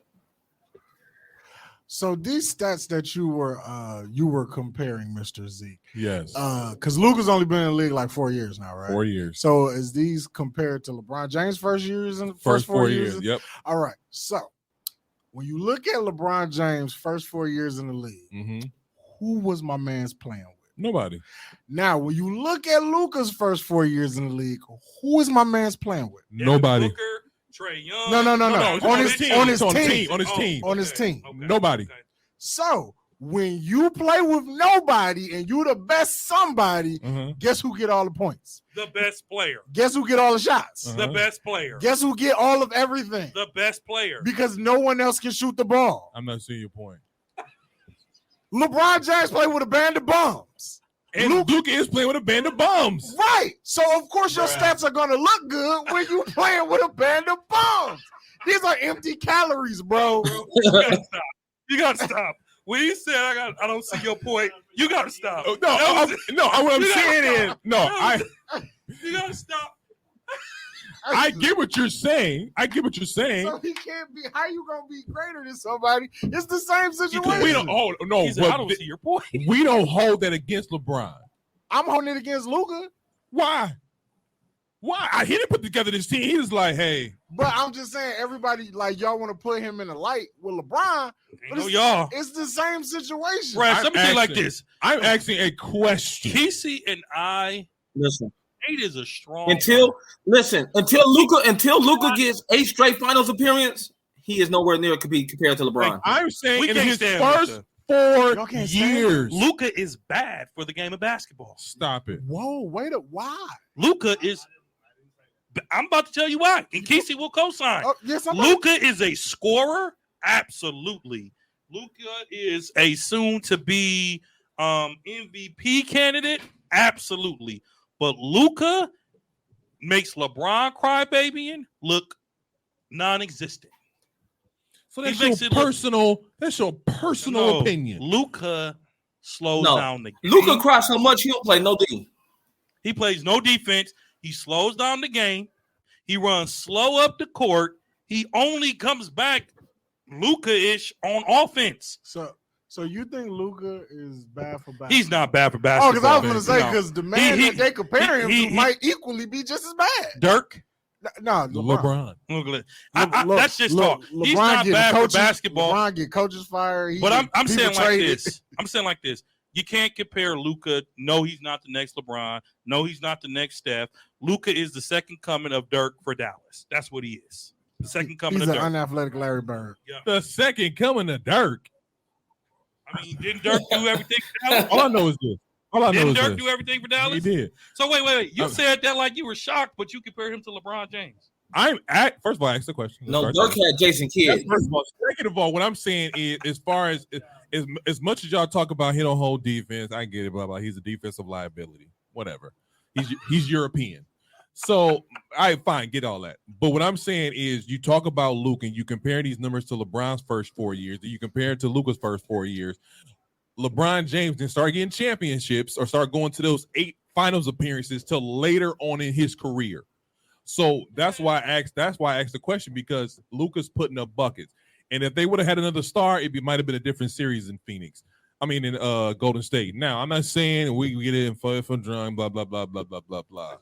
So these stats that you were comparing, Mr. Zeke. Yes. Because Luka's only been in the league like 4 years now, right? 4 years. So is these compared to LeBron James' first years and First 4 years? Yep. All right. So when you look at LeBron James' first 4 years in the league, who was my man's playing with? Nobody. Now, when you look at Luka's first 4 years in the league, who is my man's playing with? Nobody. Booker, Trae Young. No. On his team. Okay. Nobody. Okay. So when you play with nobody and you the best somebody, guess who get all the points? The best player. Guess who get all the shots? The best player. Guess who get all of everything? The best player. Because no one else can shoot the ball. I'm not seeing your point. LeBron James played with a band of bums. And Luka is playing with a band of bums. Right. So, of course, your stats are going to look good when you playing with a band of bums. These are empty calories, bro. You got to stop. When you said I don't see your point, you got to stop. What I'm saying is, you got to stop. I get what you're saying. So he can't be. How you gonna be greater than somebody? It's the same situation. We don't hold. No, I don't see your point. We don't hold that against LeBron. I'm holding it against Luka. Why? He didn't put together this team. He was like, hey. But I'm just saying, everybody like y'all want to put him in the light with LeBron. But y'all. It's the same situation. Brad, let me tell you like this. I'm asking a question. Casey and I listen. 8 is a strong until Luka gets 8 straight finals appearance, he is nowhere near compared to LeBron. I'm saying in his first 4 years, Luka is bad for the game of basketball. Stop it. Whoa, wait up. Why? Luka is. I'm about to tell you why. And Casey will co-sign. Yes, Luka is a scorer. Absolutely. Luka is a soon-to-be MVP candidate. Absolutely. But Luka makes LeBron crybabying look non-existent. So that's your personal opinion. Luka slows down the game. Luka cries so much he don't play no D. He plays no defense. He slows down the game. He runs slow up the court. He only comes back Luka-ish on offense. So you think Luka is bad for basketball? He's not bad for basketball. Oh, because I was going to say, because the man that they compare him to might equally be just as bad. Dirk? No, LeBron. That's just talk. He's not bad for basketball. LeBron get coaches fired. But I'm saying like this. I'm saying like this. You can't compare Luka. No, he's not the next LeBron. No, he's not the next Steph. Luka is the second coming of Dirk for Dallas. That's what he is. The second coming of Dirk. He's an unathletic Larry Bird. Yeah. The second coming of Dirk. I mean, didn't Dirk do everything for Dallas? All I know is this. Didn't Dirk do everything for Dallas? He did. So wait. You said that like you were shocked, but you compare him to LeBron James. First of all, I asked the question. No, Dirk had Jason Kidd. First of all, second of all, what I'm saying is, as far as much as y'all talk about he don't hold defense, I get it, blah blah. He's a defensive liability, whatever. He's European, so fine, get all that. But what I'm saying is, you talk about Luka and you compare these numbers to LeBron's first 4 years, and you compare it to Luka's first 4 years. LeBron James then start getting championships or start going to those 8 finals appearances till later on in his career. So that's why I asked the question, because Luka's putting up buckets. And if they would have had another star, it might have been a different series in Phoenix. I mean, in Golden State. Now, I'm not saying we get it in for drawing, blah, blah, blah, blah, blah, blah, blah.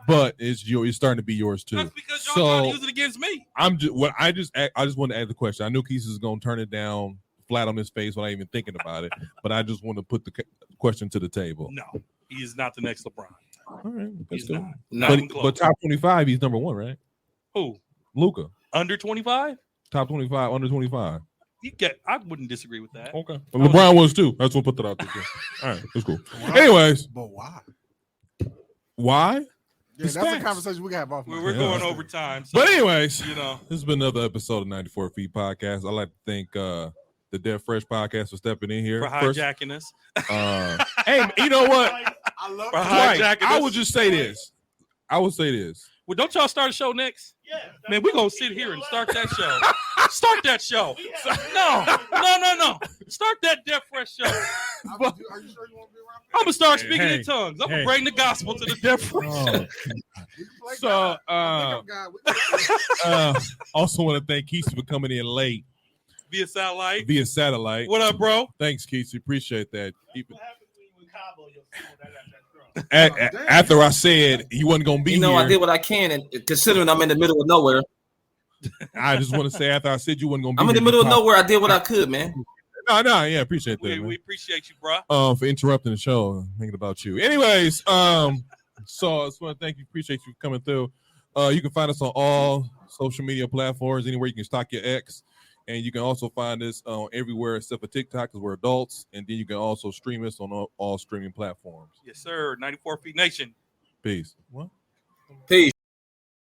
But it's starting to be yours too. That's because y'all trying to use it against me. I just wanted to add the question. I knew Keith was going to turn it down flat on his face without even thinking about it, but I just want to put the question to the table. No, he is not the next LeBron. All right, He's cool. not. But top 25, he's number 1, right? Who? Luka. Under 25? Top 25, under 25. I wouldn't disagree with that. Okay. Well, LeBron was too. That's what put that out there. All right, that's cool. Why? Anyways, But why? Why? Yeah, It's that's facts. a conversation we can have off. We're going over time. So, But anyways, you know, this has been another episode of 94 Feet Podcast. I'd like to thank the Dead Fresh Podcast for stepping in here. for hijacking us. Hey, you know what? I love For it. Dwight, hijacking I us. would just say this. Well, don't y'all start a show next? Man, we're going to sit here and start that show. Start that show. No. Start that Death Fresh show. Are you sure you want to be around? I'm going to start speaking Hey, in tongues. I'm going hey. to bring the gospel to the Death Fresh. Oh. So, also want to thank Keith for coming in late Via satellite. via satellite. What up, bro? Thanks, Keith. Appreciate that. Oh, After I said he wasn't going to be You know, here, I did what I can, and considering I'm in the middle of nowhere, I just want to say after I said you wasn't going to be I'm in here, the middle of you popped- nowhere. I did what I could, man. No, yeah, appreciate that. We man. appreciate you, bro. For interrupting the show and thinking about you. Anyways, so I just want to thank you, appreciate you coming through. You can find us on all social media platforms, anywhere you can stock your X, and you can also find us on everywhere except for TikTok because we're adults, and then you can also stream us on all streaming platforms. Yes, sir. 94 Feet Nation. Peace. What? Peace.